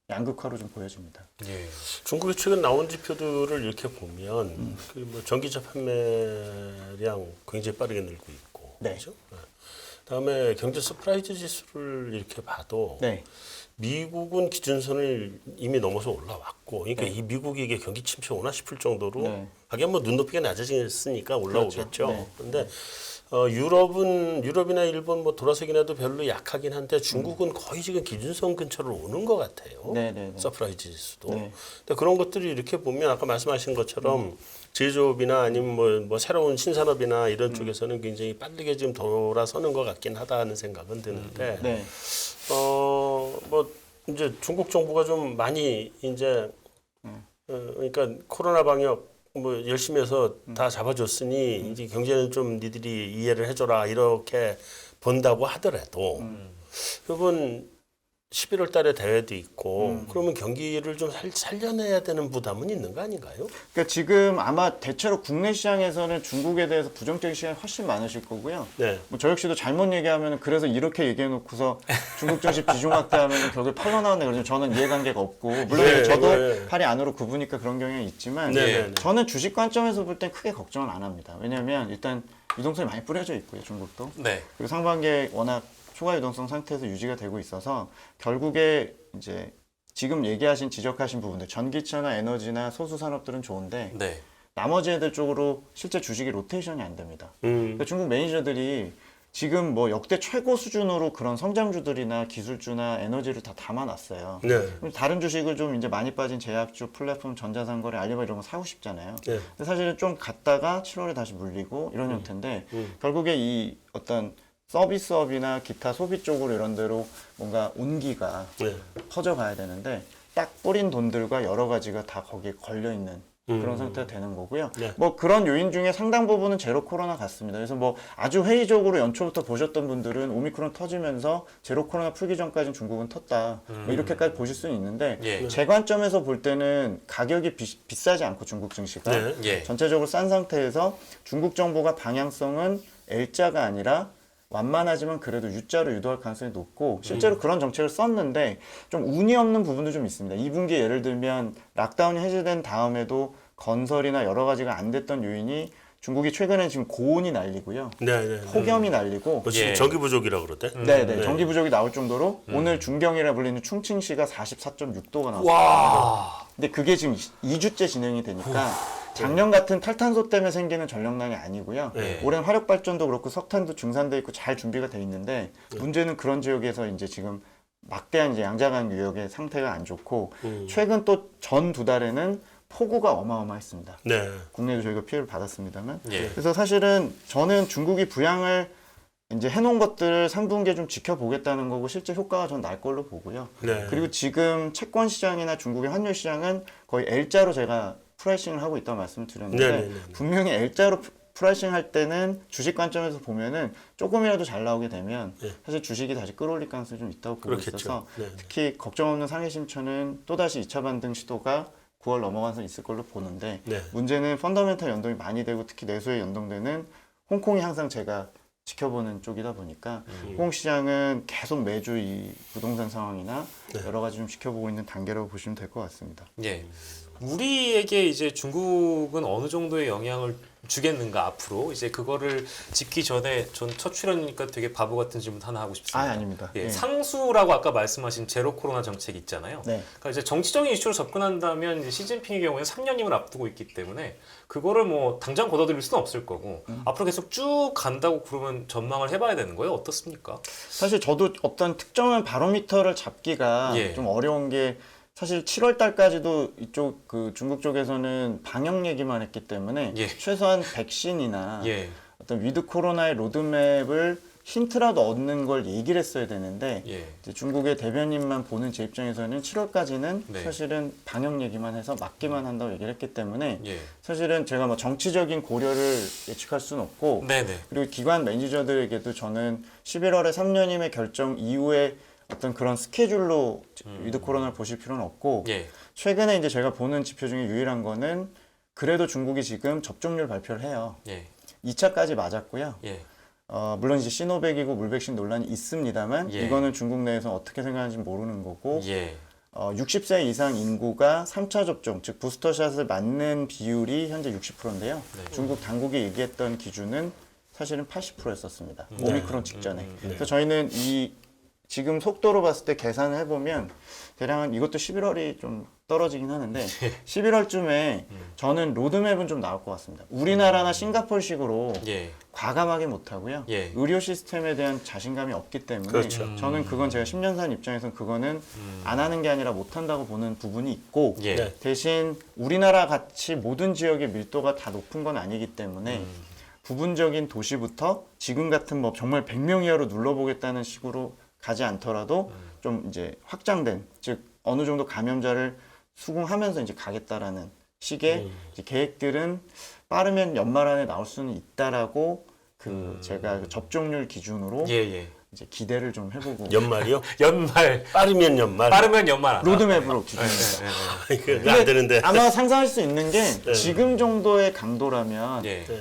양극화로 좀 보여집니다. 예. 중국의 최근 나온 지표들을 이렇게 보면 그 뭐 전기차 판매량 굉장히 빠르게 늘고 있고, 네. 그렇죠? 네. 다음에 경제 서프라이즈 지수를 이렇게 봐도 네. 미국은 기준선을 이미 넘어서 올라왔고, 그러니까 이 미국이 이게 경기 침체 오나 싶을 정도로 네. 하긴 뭐 눈높이가 낮아졌으니까 올라오겠죠. 그렇죠. 네. 그런데 유럽이나 일본 뭐 돌아서긴 해도 별로 약하긴 한데 중국은 거의 지금 기준선 근처로 오는 것 같아요. 네. 서프라이즈 지수도. 네. 근데 그런 것들이 이렇게 보면 아까 말씀하신 것처럼 제조업이나 아니면 뭐 새로운 신산업이나 이런 쪽에서는 굉장히 빠르게 지금 돌아서는 것 같긴 하다는 생각은 드는데 네. 뭐 이제 중국 정부가 좀 많이 이제 그러니까 코로나 방역 뭐 열심히 해서 다 잡아줬으니 이제 경제는 좀 니들이 이해를 해줘라 이렇게 본다고 하더라도 이번 11월 달에 대회도 있고 그러면 경기를 좀 살려내야 되는 부담은 있는 거 아닌가요? 그러니까 지금 아마 대체로 국내 시장에서는 중국에 대해서 부정적인 시간이 훨씬 많으실 거고요. 네. 뭐 저 역시도 잘못 얘기하면 그래서 이렇게 얘기해놓고서 중국 증시 비중 확대하면 결국에 팔러 나오네 그러죠. 저는 이해관계가 없고 물론 네, 저도 네. 팔이 안으로 굽으니까 그런 경향이 있지만 네. 저는 주식 관점에서 볼 땐 크게 걱정은 안 합니다. 왜냐하면 일단 유동성이 많이 뿌려져 있고요, 중국도. 네. 그리고 상반기에 워낙 초과 유동성 상태에서 유지가 되고 있어서 결국에 이제 지금 얘기하신 지적하신 부분들 전기차나 에너지나 소수 산업들은 좋은데 네. 나머지 애들 쪽으로 실제 주식이 로테이션이 안 됩니다. 그러니까 중국 매니저들이 지금 뭐 역대 최고 수준으로 그런 성장주들이나 기술주나 에너지를 다 담아놨어요. 네. 그럼 다른 주식을 좀 이제 많이 빠진 제약주, 플랫폼, 전자상거래, 알리바바 이런 거 사고 싶잖아요. 네. 근데 사실은 좀 갔다가 7월에 다시 물리고 이런 형태인데 결국에 이 어떤 서비스업이나 기타 소비 쪽으로 이런 데로 뭔가 온기가 네. 퍼져가야 되는데 딱 뿌린 돈들과 여러 가지가 다 거기에 걸려 있는 그런 상태가 되는 거고요. 네. 뭐 그런 요인 중에 상당 부분은 제로 코로나 같습니다. 그래서 뭐 아주 회의적으로 연초부터 보셨던 분들은 오미크론 터지면서 제로 코로나 풀기 전까지는 중국은 텄다. 뭐 이렇게까지 보실 수는 있는데 예. 제 관점에서 볼 때는 가격이 비싸지 않고 중국 증시가 네. 예. 전체적으로 싼 상태에서 중국 정부가 방향성은 L자가 아니라 완만하지만 그래도 U자로 유도할 가능성이 높고 실제로 그런 정책을 썼는데 좀 운이 없는 부분도 좀 있습니다. 2분기에 예를 들면 락다운이 해제된 다음에도 건설이나 여러 가지가 안 됐던 요인이 중국이 최근에 지금 고온이 날리고요. 네. 폭염이 날리고 뭐 지금 예. 전기 부족이라고 그러대? 네네 전기 부족이 나올 정도로 오늘 중경이라 불리는 충칭시가 44.6도가 나왔어요. 와. 근데 그게 지금 2주째 진행이 되니까 작년 같은 탈탄소 때문에 생기는 전력난이 아니고요. 네. 올해는 화력 발전도 그렇고 석탄도 중산돼 있고 잘 준비가 돼 있는데 문제는 그런 지역에서 이제 지금 막대한 이제 양자강 유역의 상태가 안 좋고 최근 또 전 두 달에는 폭우가 어마어마했습니다. 네. 국내도 저희가 피해를 받았습니다만. 예. 그래서 사실은 저는 중국이 부양을 이제 해놓은 것들을 3분기에 좀 지켜보겠다는 거고 실제 효과가 전 날 걸로 보고요. 네. 그리고 지금 채권 시장이나 중국의 환율 시장은 거의 L자로 제가 프라이싱을 하고 있다고 말씀을 드렸는데 네. 분명히 L자로 프라이싱 할 때는 주식 관점에서 보면은 조금이라도 잘 나오게 되면 네. 사실 주식이 다시 끌어올릴 가능성이 좀 있다고 보고 그렇겠죠. 있어서 네. 특히 걱정 없는 상해 심처는 또다시 2차 반등 시도가 9월 넘어가서 있을 걸로 보는데 네. 문제는 펀더멘탈 연동이 많이 되고 특히 내수에 연동되는 홍콩이 항상 제가 지켜보는 쪽이다 보니까 홍콩 시장은 계속 매주 이 부동산 상황이나 네. 여러 가지 좀 지켜보고 있는 단계라고 보시면 될 것 같습니다. 예. 우리에게 이제 중국은 어느 정도의 영향을 주겠는가 앞으로 이제 그거를 짚기 전에 전 첫 출연이니까 되게 바보 같은 질문 하나 하고 싶습니다. 아닙니다. 예, 예. 상수라고 아까 말씀하신 제로 코로나 정책 있잖아요. 네. 그러니까 이제 정치적인 이슈로 접근한다면 이제 시진핑의 경우에는 3년임을 앞두고 있기 때문에 그거를 뭐 당장 걷어들일 수는 없을 거고 앞으로 계속 쭉 간다고 그러면 전망을 해봐야 되는 거예요. 어떻습니까? 사실 저도 어떤 특정한 바로미터를 잡기가 예. 좀 어려운 게 사실 7월 달까지도 이쪽 그 중국 쪽에서는 방역 얘기만 했기 때문에 예. 최소한 백신이나 예, 어떤 위드 코로나의 로드맵을 힌트라도 얻는 걸 얘기를 했어야 되는데 예, 이제 중국의 대변인만 보는 제 입장에서는 7월까지는 네. 사실은 방역 얘기만 해서 막기만 한다고 얘기를 했기 때문에 예. 사실은 제가 뭐 정치적인 고려를 예측할 수는 없고 네네. 그리고 기관 매니저들에게도 저는 11월에 3년임의 결정 이후에 어떤 그런 스케줄로 위드 코로나를 보실 필요는 없고 예, 최근에 이제 제가 보는 지표 중에 유일한 거는 그래도 중국이 지금 접종률 발표를 해요. 예, 2차까지 맞았고요. 예, 물론 이제 시노백이고 물백신 논란이 있습니다만 예. 이거는 중국 내에서 어떻게 생각하는지 모르는 거고 예, 60세 이상 인구가 3차 접종 즉 부스터샷을 맞는 비율이 현재 60%인데요. 네. 중국 당국이 얘기했던 기준은 사실은 80%였었습니다. 오미크론 직전에. 네. 그래서 저희는 이 지금 속도로 봤을 때 계산을 해보면 대략 한 이것도 11월이 좀 떨어지긴 하는데 11월쯤에 저는 로드맵은 좀 나올 것 같습니다. 우리나라나 싱가포르식으로 예, 과감하게 못하고요. 예. 의료 시스템에 대한 자신감이 없기 때문에 그렇죠. 저는 그건 제가 10년 산 입장에서는 그거는 안 하는 게 아니라 못한다고 보는 부분이 있고 예, 네. 대신 우리나라 같이 모든 지역의 밀도가 다 높은 건 아니기 때문에 부분적인 도시부터 지금 같은 뭐 정말 100명 이하로 눌러보겠다는 식으로 가지 않더라도 좀 이제 확장된 즉 어느 정도 감염자를 수긍하면서 이제 가겠다라는 식의 이제 계획들은 빠르면 연말 안에 나올 수는 있다라고 그 제가 그 접종률 기준으로 예, 예. 이제 기대를 좀 해보고 연말이요? 연말 빠르면 연말. 빠르면 연말 안다. 로드맵으로 예, 기준입니다. 예, 그거 안 되는데. 아마 상상할 수 있는 게 네. 지금 정도의 강도라면 예. 네.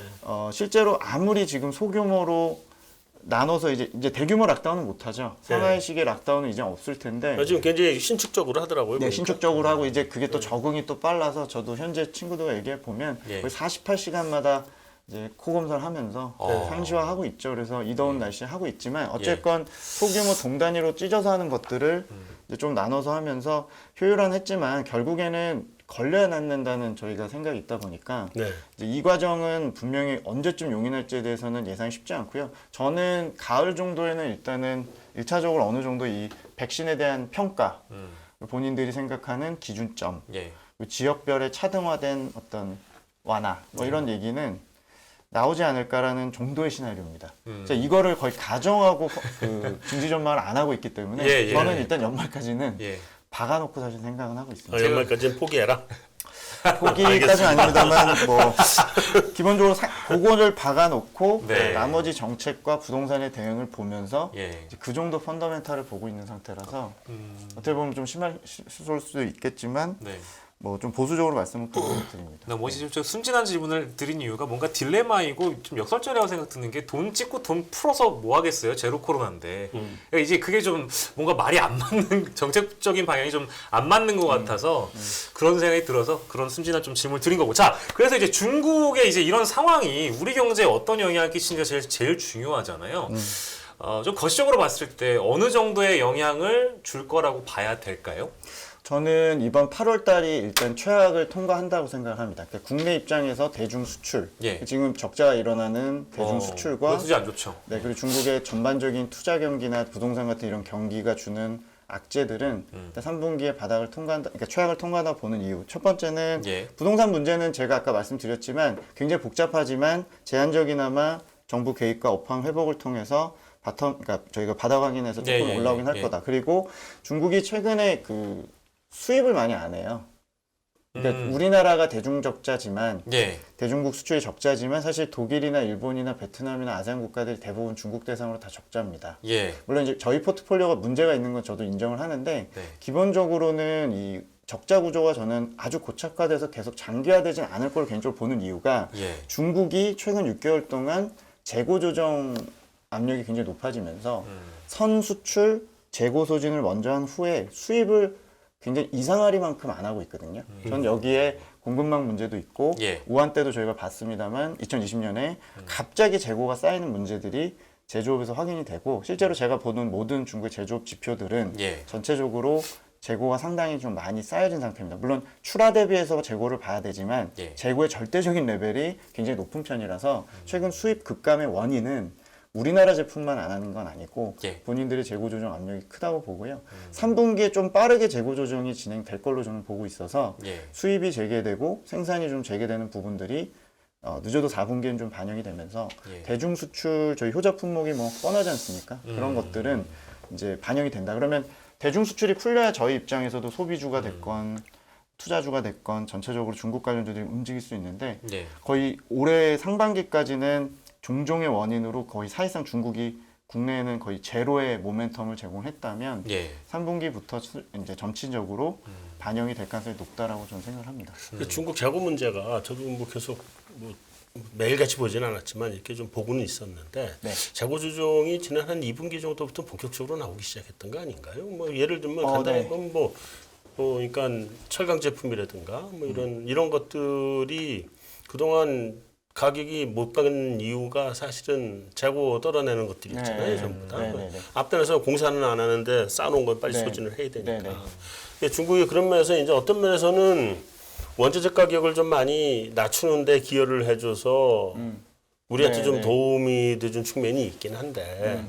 실제로 아무리 지금 소규모로 나눠서 이제 대규모 락다운은 못하죠. 네. 상하이식의 락다운은 이제 없을 텐데. 지금 굉장히 신축적으로 하더라고요. 네, 보니까. 신축적으로 하고 이제 그게 또 적응이 또 빨라서 저도 현재 친구들과 얘기해 보면 예. 거의 48시간마다 이제 코 검사를 하면서 상시화하고 있죠. 그래서 이 더운 날씨에 하고 있지만 어쨌건 소규모 동 단위로 찢어서 하는 것들을 이제 좀 나눠서 하면서 효율화는 했지만 결국에는 걸려야 낫는다는 저희가 생각이 있다 보니까 네. 이제 이 과정은 분명히 언제쯤 용인할지에 대해서는 예상이 쉽지 않고요. 저는 가을 정도에는 일단은 1차적으로 어느 정도 이 백신에 대한 평가, 본인들이 생각하는 기준점, 예. 지역별의 차등화된 어떤 완화, 뭐 이런 얘기는 나오지 않을까라는 정도의 시나리오입니다. 자, 이거를 거의 가정하고 그 중지 전망을 안 하고 있기 때문에 예, 예. 저는 일단 연말까지는 예. 박아놓고 사실 생각은 하고 있습니다. 연말까지는 포기해라. 포기까지는 아닙니다만 뭐 기본적으로 그거를 박아놓고 네. 나머지 정책과 부동산의 대응을 보면서 예. 이제 그 정도 펀더멘탈을 보고 있는 상태라서 어떻게 보면 좀 심할 수도 있겠지만 네. 뭐 좀 보수적으로 말씀을 드립니다. 나 뭐지 좀 순진한 질문을 드린 이유가 뭔가 딜레마이고 좀 역설적이라고 생각 드는 게 돈 찍고 돈 풀어서 뭐 하겠어요 제로 코로나인데 그러니까 이제 그게 좀 뭔가 말이 안 맞는 정책적인 방향이 좀 안 맞는 것 같아서 그런 생각이 들어서 그런 순진한 좀 질문을 드린 거고 자 그래서 이제 중국의 이제 이런 상황이 우리 경제에 어떤 영향을 끼치는지가 제일 중요하잖아요. 좀 거시적으로 봤을 때 어느 정도의 영향을 줄 거라고 봐야 될까요? 저는 이번 8월 달이 일단 최악을 통과한다고 생각합니다. 그러니까 국내 입장에서 대중 수출, 예. 지금 적자가 일어나는 대중 수출과 수지 안 좋죠. 네, 그리고 중국의 전반적인 투자 경기나 부동산 같은 이런 경기가 주는 악재들은 일단 3분기에 바닥을 통과한다, 그러니까 최악을 통과하다 보는 이유. 첫 번째는 예. 부동산 문제는 제가 아까 말씀드렸지만 굉장히 복잡하지만 제한적이나마 정부 개입과 업황 회복을 통해서 그러니까 저희가 바닥 확인해서 조금 예, 올라오긴 할 예. 거다. 그리고 중국이 최근에 그 수입을 많이 안 해요. 그러니까 우리나라가 대중적자지만 예. 대중국 수출이 적자지만 사실 독일이나 일본이나 베트남이나 아세안 국가들이 대부분 중국 대상으로 다 적자입니다. 예. 물론 이제 저희 포트폴리오가 문제가 있는 건 저도 인정을 하는데 네. 기본적으로는 이 적자 구조가 저는 아주 고착화돼서 계속 장기화되진 않을 걸 개인적으로 보는 이유가 예. 중국이 최근 6개월 동안 재고 조정 압력이 굉장히 높아지면서 선 수출 재고 소진을 먼저 한 후에 수입을 굉장히 이상하리만큼 안 하고 있거든요. 전 여기에 공급망 문제도 있고 예. 우한 때도 저희가 봤습니다만 2020년에 갑자기 재고가 쌓이는 문제들이 제조업에서 확인이 되고 실제로 제가 보는 모든 중국의 제조업 지표들은 예. 전체적으로 재고가 상당히 좀 많이 쌓여진 상태입니다. 물론 출하 대비해서 재고를 봐야 되지만 예. 재고의 절대적인 레벨이 굉장히 높은 편이라서 최근 수입 급감의 원인은 우리나라 제품만 안 하는 건 아니고 예. 본인들의 재고 조정 압력이 크다고 보고요. 3분기에 좀 빠르게 재고 조정이 진행될 걸로 저는 보고 있어서 예. 수입이 재개되고 생산이 좀 재개되는 부분들이 늦어도 4분기엔 좀 반영이 되면서 예. 대중 수출 저희 효자 품목이 뭐 뻔하지 않습니까? 그런 것들은 이제 반영이 된다. 그러면 대중 수출이 풀려야 저희 입장에서도 소비주가 됐건 투자주가 됐건 전체적으로 중국 관련주들이 움직일 수 있는데 예. 거의 올해 상반기까지는 종종의 원인으로 거의 사실상 중국이 국내에는 거의 제로의 모멘텀을 제공했다면 예. 3분기부터 이제 점진적으로 반영이 될 가능성이 높다라고 저는 생각을 합니다. 그 중국 재고 문제가 저도 뭐 계속 뭐 매일같이 보지는 않았지만 이렇게 좀 보고는 있었는데 네. 재고 조정이 지난 한 2분기 정도부터 본격적으로 나오기 시작했던 거 아닌가요? 뭐 예를 들면 네. 간단히 보면 그러니까 철강 제품이라든가 뭐 이런 것들이 그동안 가격이 못 가는 이유가 사실은 재고 떨어내는 것들이 있잖아요, 네. 전부 다. 네, 네, 네. 앞단에서 공사는 안 하는데 쌓아놓은 건 빨리 네. 소진을 해야 되니까. 네, 네. 근데 중국이 그런 면에서 이제 어떤 면에서는 원자재 가격을 좀 많이 낮추는데 기여를 해줘서 우리한테 네, 좀 네. 도움이 돼준 측면이 있긴 한데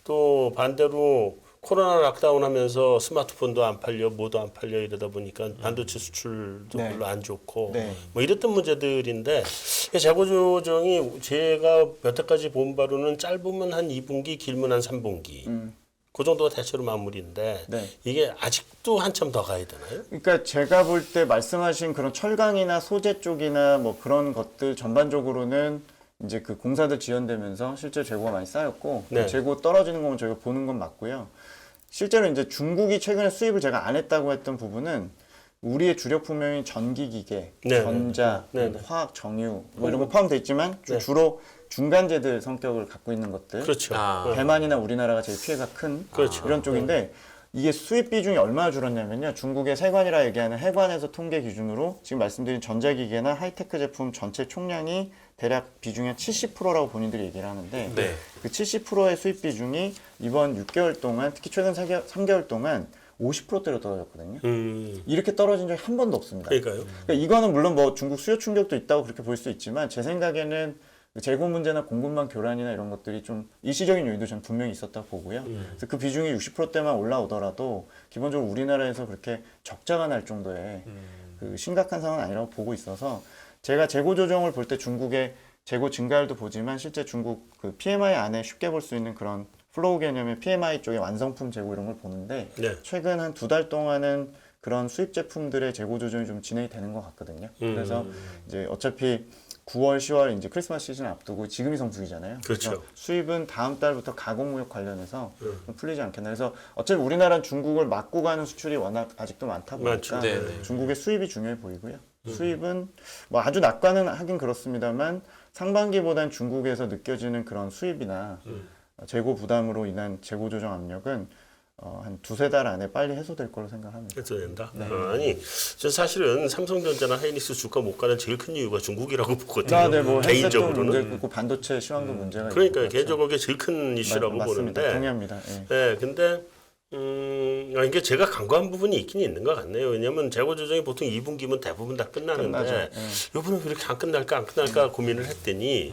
또 반대로 코로나 락다운하면서 스마트폰도 안 팔려, 뭐도 안 팔려 이러다 보니까 반도체 수출도 네. 별로 안 좋고 네. 뭐 이랬던 문제들인데 재고 조정이 제가 여태까지 본 바로는 짧으면 한 2분기, 길면 한 3분기. 그 정도가 대체로 마무리인데 네. 이게 아직도 한참 더 가야 되나요? 그러니까 제가 볼 때 말씀하신 그런 철강이나 소재 쪽이나 뭐 그런 것들 전반적으로는 이제 그 공사들 지연되면서 실제 재고가 많이 쌓였고 네. 그 재고 떨어지는 거면 저희가 보는 건 맞고요. 실제로 이제 중국이 최근에 수입을 제가 안 했다고 했던 부분은 우리의 주력 품목인 전기기계, 네. 전자, 네. 네. 화학, 정유 뭐 이런 거 포함되어 있지만 네. 주로 중간재들 성격을 갖고 있는 것들. 그렇죠. 아. 네. 대만이나 우리나라가 제일 피해가 큰 그렇죠. 이런 쪽인데 이게 수입 비중이 얼마나 줄었냐면요. 중국의 세관이라 얘기하는 해관에서 통계 기준으로 지금 말씀드린 전자기계나 하이테크 제품 전체 총량이 대략 비중의 70%라고 본인들이 얘기를 하는데 네. 그 70%의 수입 비중이 이번 6개월 동안 특히 최근 3개월 동안 50%대로 떨어졌거든요. 이렇게 떨어진 적이 한 번도 없습니다. 그러니까요. 그러니까 이거는 물론 뭐 중국 수요 충격도 있다고 그렇게 볼 수 있지만 제 생각에는 재고 문제나 공급망 교란이나 이런 것들이 좀 일시적인 요인도 저는 분명히 있었다고 보고요. 그래서 그 비중이 60%대만 올라오더라도 기본적으로 우리나라에서 그렇게 적자가 날 정도의 그 심각한 상황은 아니라고 보고 있어서 제가 재고 조정을 볼 때 중국의 재고 증가율도 보지만 실제 중국 그 PMI 안에 쉽게 볼 수 있는 그런 플로우 개념의 PMI 쪽의 완성품 재고 이런 걸 보는데 네. 최근 한 2달 동안은 그런 수입 제품들의 재고 조정이 좀 진행이 되는 것 같거든요. 그래서 이제 어차피 9월, 10월 이제 크리스마스 시즌 앞두고 지금이 성수기잖아요. 그렇죠. 그래서 수입은 다음 달부터 가공무역 관련해서 좀 풀리지 않겠나. 그래서 어차피 우리나라는 중국을 막고 가는 수출이 워낙 아직도 많다 많죠. 보니까 네, 네. 중국의 수입이 중요해 보이고요. 수입은 뭐 아주 낙관은 하긴 그렇습니다만 상반기보단 중국에서 느껴지는 그런 수입이나 재고 부담으로 인한 재고 조정 압력은 한 2-3달 안에 빨리 해소될 걸로 생각합니다. 해도 된다. 아니, 저 사실은 삼성전자나 하이닉스 주가 못 가는 제일 큰 이유가 중국이라고 보거든요. 네, 뭐 헤드셋도 개인적으로는. 문제 있고 반도체 시황도 문제가 있고. 그러니까 그렇죠. 개인적으로 그게 제일 큰 이슈라고 맞습니다. 보는데. 동의합니다. 예. 네, 근데 이게 제가 간과한 부분이 있긴 있는 것 같네요. 왜냐하면 재고 조정이 보통 2분기면 대부분 다 끝나는데 끝나죠. 예. 이번에 왜 이렇게 안 끝날까 고민을 했더니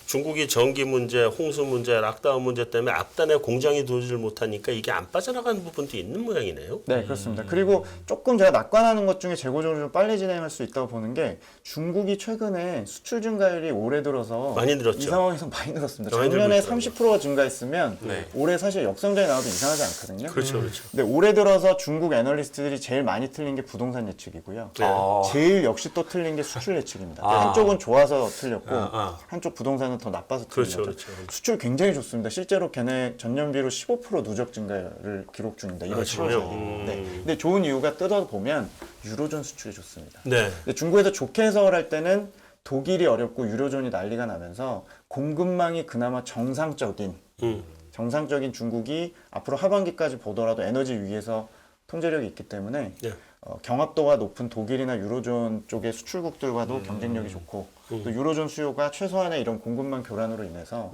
중국이 전기 문제, 홍수 문제, 락다운 문제 때문에 앞단에 공장이 들어오질 못하니까 이게 안 빠져나가는 부분도 있는 모양이네요. 네, 그렇습니다. 그리고 조금 제가 낙관하는 것 중에 재고적으로 좀 빨리 진행할 수 있다고 보는 게 중국이 최근에 수출 증가율이 올해 들어서 많이 늘었죠. 이 상황에서 많이 늘었습니다. 많이 작년에 늘고 있더라고요. 30%가 증가했으면 네. 올해 사실 역성장이 나와도 이상하지 않거든요. 그렇죠, 그렇죠. 근데 올해 들어서 중국 애널리스트들이 제일 많이 틀린 게 부동산 예측이고요. 네. 제일 역시 또 틀린 게 수출 예측입니다. 아. 한쪽은 좋아서 틀렸고 아. 한쪽 부동산은 더 나빠서 틀린 그렇죠, 거죠. 그렇죠. 수출 굉장히 좋습니다. 실제로 걔네 전년비로 15% 누적 증가를 기록 중입니다. 1월 7월 정말요? 사이. 네. 근데 좋은 이유가 뜯어보면 유로존 수출이 좋습니다. 네. 근데 중국에서 좋게 해석을 할 때는 독일이 어렵고 유로존이 난리가 나면서 공급망이 그나마 정상적인 중국이 앞으로 하반기까지 보더라도 에너지 위에서 통제력이 있기 때문에 네. 경합도가 높은 독일이나 유로존 쪽의 수출국들과도 경쟁력이 좋고 또 유로존 수요가 최소한의 이런 공급망 교란으로 인해서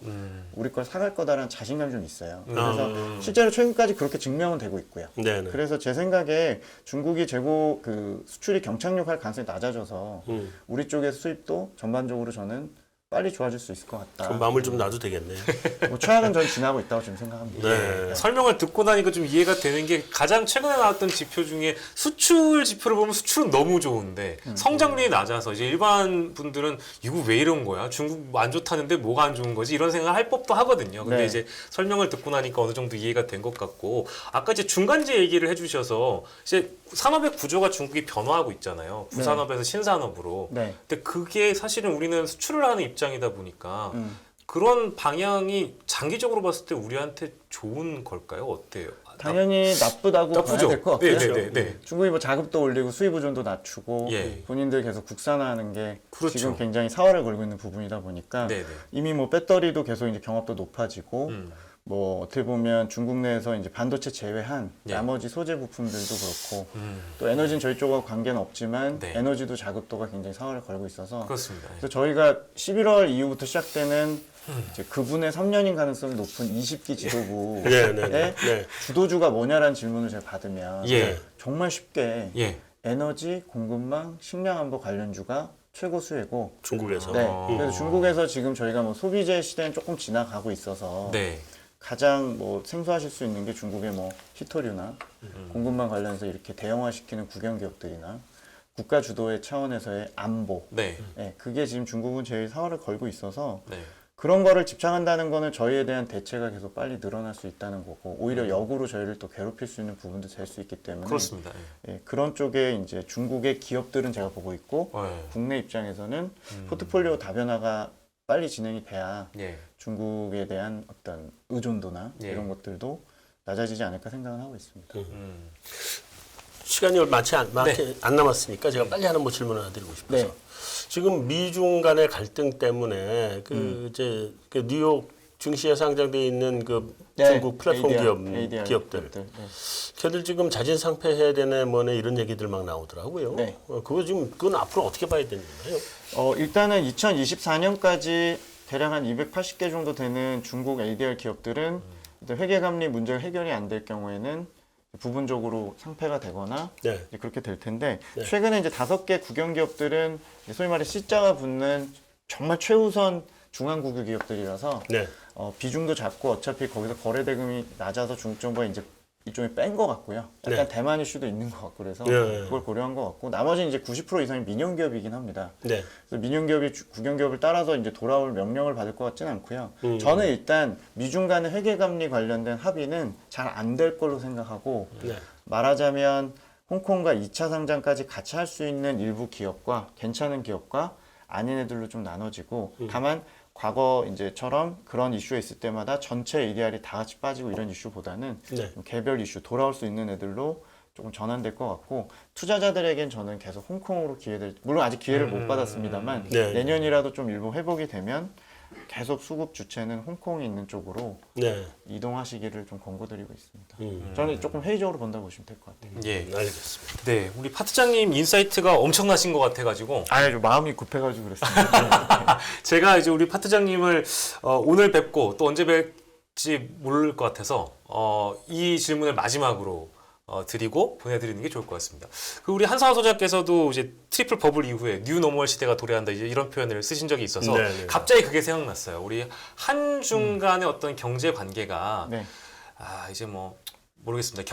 우리 걸 사갈 거다라는 자신감이 좀 있어요. 그래서 실제로 최근까지 그렇게 증명은 되고 있고요. 네, 네. 그래서 제 생각에 중국이 재고 수출이 경착륙할 가능성이 낮아져서 우리 쪽의 수입도 전반적으로 저는 빨리 좋아질 수 있을 것 같다. 그럼 마음을 좀 놔도 되겠네요. 뭐 최악은 전 지나고 있다고 지금 생각합니다. 네. 설명을 듣고 나니까 좀 이해가 되는 게 가장 최근에 나왔던 지표 중에 수출 지표를 보면 수출은 너무 좋은데 성장률이 낮아서 이제 일반 분들은 이거 왜 이런 거야? 중국 안 좋다는데 뭐가 안 좋은 거지? 이런 생각을 할 법도 하거든요. 근데 네. 이제 설명을 듣고 나니까 어느 정도 이해가 된 것 같고 아까 이제 중간재 얘기를 해주셔서 이제 산업의 구조가 중국이 변화하고 있잖아요. 구산업에서 신산업으로. 네. 근데 그게 사실은 우리는 수출을 하는 입장이다 보니까 그런 방향이 장기적으로 봤을 때 우리한테 좋은 걸까요? 어때요? 당연히 나쁘다고 봐야 나쁘죠. 될 것 같고요. 네. 중국이 뭐 자급도 올리고 수입 의존도 낮추고 예. 본인들 계속 국산화하는 게 그렇죠. 지금 굉장히 사활을 걸고 있는 부분이다 보니까 네네. 이미 뭐 배터리도 계속 이제 경합도 높아지고 뭐 어떻게 보면 중국 내에서 이제 반도체 제외한 예. 나머지 소재 부품들도 그렇고 또 에너지는 저희 쪽하고 관계는 없지만 네. 에너지도 자급도가 굉장히 사활을 걸고 있어서 그렇습니다. 그래서 저희가 11월 이후부터 시작되는 이제 그분의 3년인 가능성이 높은 20기 지도부의 네, 네, 네. 주도주가 뭐냐라는 질문을 제가 받으면 예. 정말 쉽게 예. 에너지, 공급망, 식량안보 관련주가 최고 수혜고 중국에서. 네. 그래서 중국에서 지금 저희가 뭐 소비재 시대는 조금 지나가고 있어서 네. 가장 뭐 생소하실 수 있는 게 중국의 뭐 히토류나 공급망 관련해서 이렇게 대형화시키는 국영 기업들이나 국가 주도의 차원에서의 안보. 네. 네, 그게 지금 중국은 제일 사활을 걸고 있어서 네. 그런 거를 집착한다는 거는 저희에 대한 대체가 계속 빨리 늘어날 수 있다는 거고 오히려 역으로 저희를 또 괴롭힐 수 있는 부분도 될 수 있기 때문에 그렇습니다. 예, 그런 쪽에 이제 중국의 기업들은 제가 보고 있고 예. 국내 입장에서는 포트폴리오 다변화가 빨리 진행이 돼야 예. 중국에 대한 어떤 의존도나 예. 이런 것들도 낮아지지 않을까 생각을 하고 있습니다. 시간이 얼마 네. 안 남았으니까 제가 빨리 하나 뭐 질문 하나 드리고 싶어서. 네. 지금 미중 간의 갈등 때문에 이제 그 뉴욕 증시에 상장돼 있는 그 중국 플랫폼 ADR 기업들, 네. 걔들 지금 자진 상폐해야 되네 뭐네 이런 얘기들 막 나오더라고요. 네. 그건 앞으로 어떻게 봐야 되나요? 일단은 2024년까지 대략 한 280개 정도 되는 중국 ADR 기업들은 일단 회계감리 문제가 해결이 안 될 경우에는 부분적으로 상폐가 되거나 네. 이제 그렇게 될 텐데 네. 최근에 이제 5개 국영 기업들은 소위 말해 C자가 붙는 정말 최우선 중앙국유 기업들이라서 네. 비중도 작고 어차피 거기서 거래 대금이 낮아서 중국 정부가 이제 일종의 뺀 것 같고요. 약간 네. 대만 이슈도 있는 것 같고 그래서 네. 그걸 고려한 것 같고 나머지는 이제 90% 이상이 민영 기업이긴 합니다. 네. 그래서 민영 기업이 국영 기업을 따라서 이제 돌아올 명령을 받을 것 같지는 않고요. 저는 일단 미중 간의 회계감리 관련된 합의는 잘 안 될 걸로 생각하고 네. 말하자면 홍콩과 2차 상장까지 같이 할 수 있는 일부 기업과 괜찮은 기업과 아닌 애들로 좀 나눠지고 다만 과거 이제처럼 그런 이슈가 있을 때마다 전체 ADR이 다 같이 빠지고 이런 이슈보다는 네. 개별 이슈 돌아올 수 있는 애들로 조금 전환될 것 같고 투자자들에겐 저는 계속 홍콩으로 물론 아직 기회를 못 받았습니다만 네. 내년이라도 좀 일부 회복이 되면 계속 수급 주체는 홍콩에 있는 쪽으로 네. 이동하시기를 좀 권고드리고 있습니다. 저는 조금 회의적으로 본다고 보시면 될 것 같아요. 예. 알겠습니다. 네. 우리 파트장님 인사이트가 엄청나신 것 같아가지고 좀 마음이 급해가지고 그랬습니다. 제가 이제 우리 파트장님을 오늘 뵙고 또 언제 뵐지 모를 것 같아서 이 질문을 마지막으로 드리고 보내드리는 게 좋을 것 같습니다. 그 우리 한상화 소장께서도 이제 트리플 버블 이후에 뉴 노멀 시대가 도래한다 이제 이런 표현을 쓰신 적이 있어서 네네. 갑자기 그게 생각났어요. 우리 한중 간의 어떤 경제 관계가 네. 이제 뭐 모르겠습니다.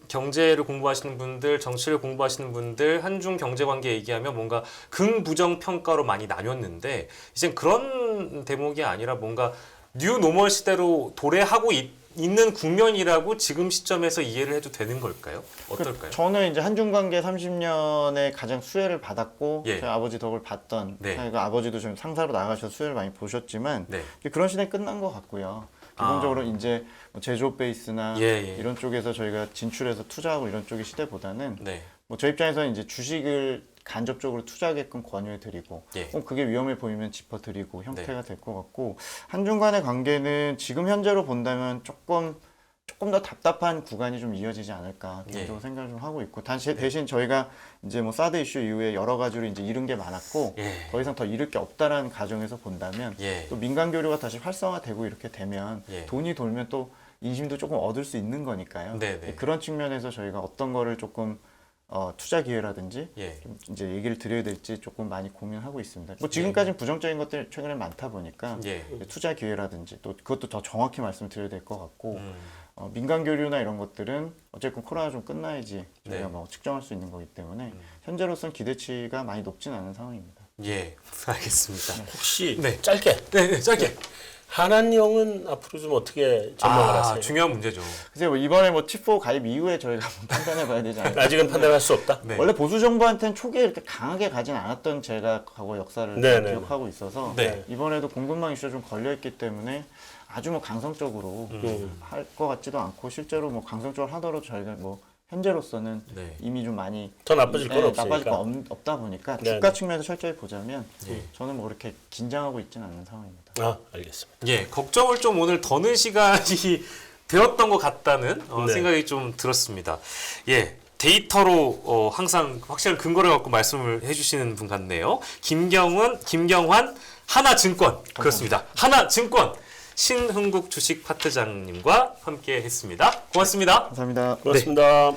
경제를 공부하시는 분들, 정치를 공부하시는 분들, 한중 경제 관계 얘기하면 뭔가 긍부정 평가로 많이 나뉘었는데 이젠 그런 대목이 아니라 뭔가 뉴 노멀 시대로 도래하고 있는 국면이라고 지금 시점에서 이해를 해도 되는 걸까요? 어떨까요? 저는 이제 한중 관계 30년에 가장 수혜를 받았고 예. 저희 아버지 덕을 봤던 네. 그러니까 아버지도 좀 상사로 나가셔서 수혜를 많이 보셨지만 네. 이제 그런 시대 끝난 것 같고요. 기본적으로 이제 뭐 제조업 베이스나 예. 이런 쪽에서 저희가 진출해서 투자하고 이런 쪽의 시대보다는 네. 뭐 저희 입장에서는 이제 주식을 간접적으로 투자하게끔 권유해드리고 예. 그게 위험해 보이면 짚어드리고 형태가 될 것 같고 한중 간의 관계는 지금 현재로 본다면 조금 더 답답한 구간이 좀 이어지지 않을까 개인적으로 생각을 좀 하고 있고 대신 저희가 이제 뭐 사드 이슈 이후에 여러 가지로 이제 잃은 게 많았고 예. 더 이상 더 잃을 게 없다라는 가정에서 본다면 예. 또 민간 교류가 다시 활성화되고 이렇게 되면 예. 돈이 돌면 또 인심도 조금 얻을 수 있는 거니까요. 네네. 그런 측면에서 저희가 어떤 거를 조금 투자 기회라든지 예. 좀 이제 얘기를 드려야 될지 조금 많이 고민하고 있습니다. 뭐 지금까지는 부정적인 것들이 최근에 많다 보니까 예. 투자 기회라든지 또 그것도 더 정확히 말씀드려야 될 것 같고 음. 민간 교류나 이런 것들은 어쨌든 코로나 좀 끝나야지 저희가 네. 뭐 측정할 수 있는 거기 때문에 현재로서는 기대치가 많이 높진 않은 상황입니다. 예. 알겠습니다. 혹시 네. 짧게 네, 짧게. 한한령은 앞으로 좀 어떻게 전망을 하세요? 중요한 문제죠. 그래서 뭐 이번에 뭐 칩4 가입 이후에 저희가 한번 판단해봐야 되지 않을까. 아직은 판단할 수 없다. 네. 원래 보수 정부한테는 초기에 이렇게 강하게 가진 않았던 제가 과거 역사를 네네. 기억하고 있어서 네. 이번에도 공급망 이슈가 좀 걸려있기 때문에 아주 뭐 강성적으로 할 것 같지도 않고 실제로 뭐 강성적으로 하더라도 저희가 뭐 현재로서는 네. 이미 좀 많이 더 나빠질 건 없으니까. 나빠질 건 없다 보니까 네네. 주가 측면에서 철저히 보자면 예. 저는 뭐 그렇게 긴장하고 있지는 않은 상황입니다. 알겠습니다. 예, 걱정을 좀 오늘 더는 시간이 되었던 것 같다는 네. 생각이 좀 들었습니다. 예, 데이터로 항상 확실한 근거를 갖고 말씀을 해주시는 분 같네요. 김경환 하나증권 그렇습니다. 하나증권 신흥국 주식 파트장님과 함께 했습니다. 고맙습니다. 감사합니다. 고맙습니다.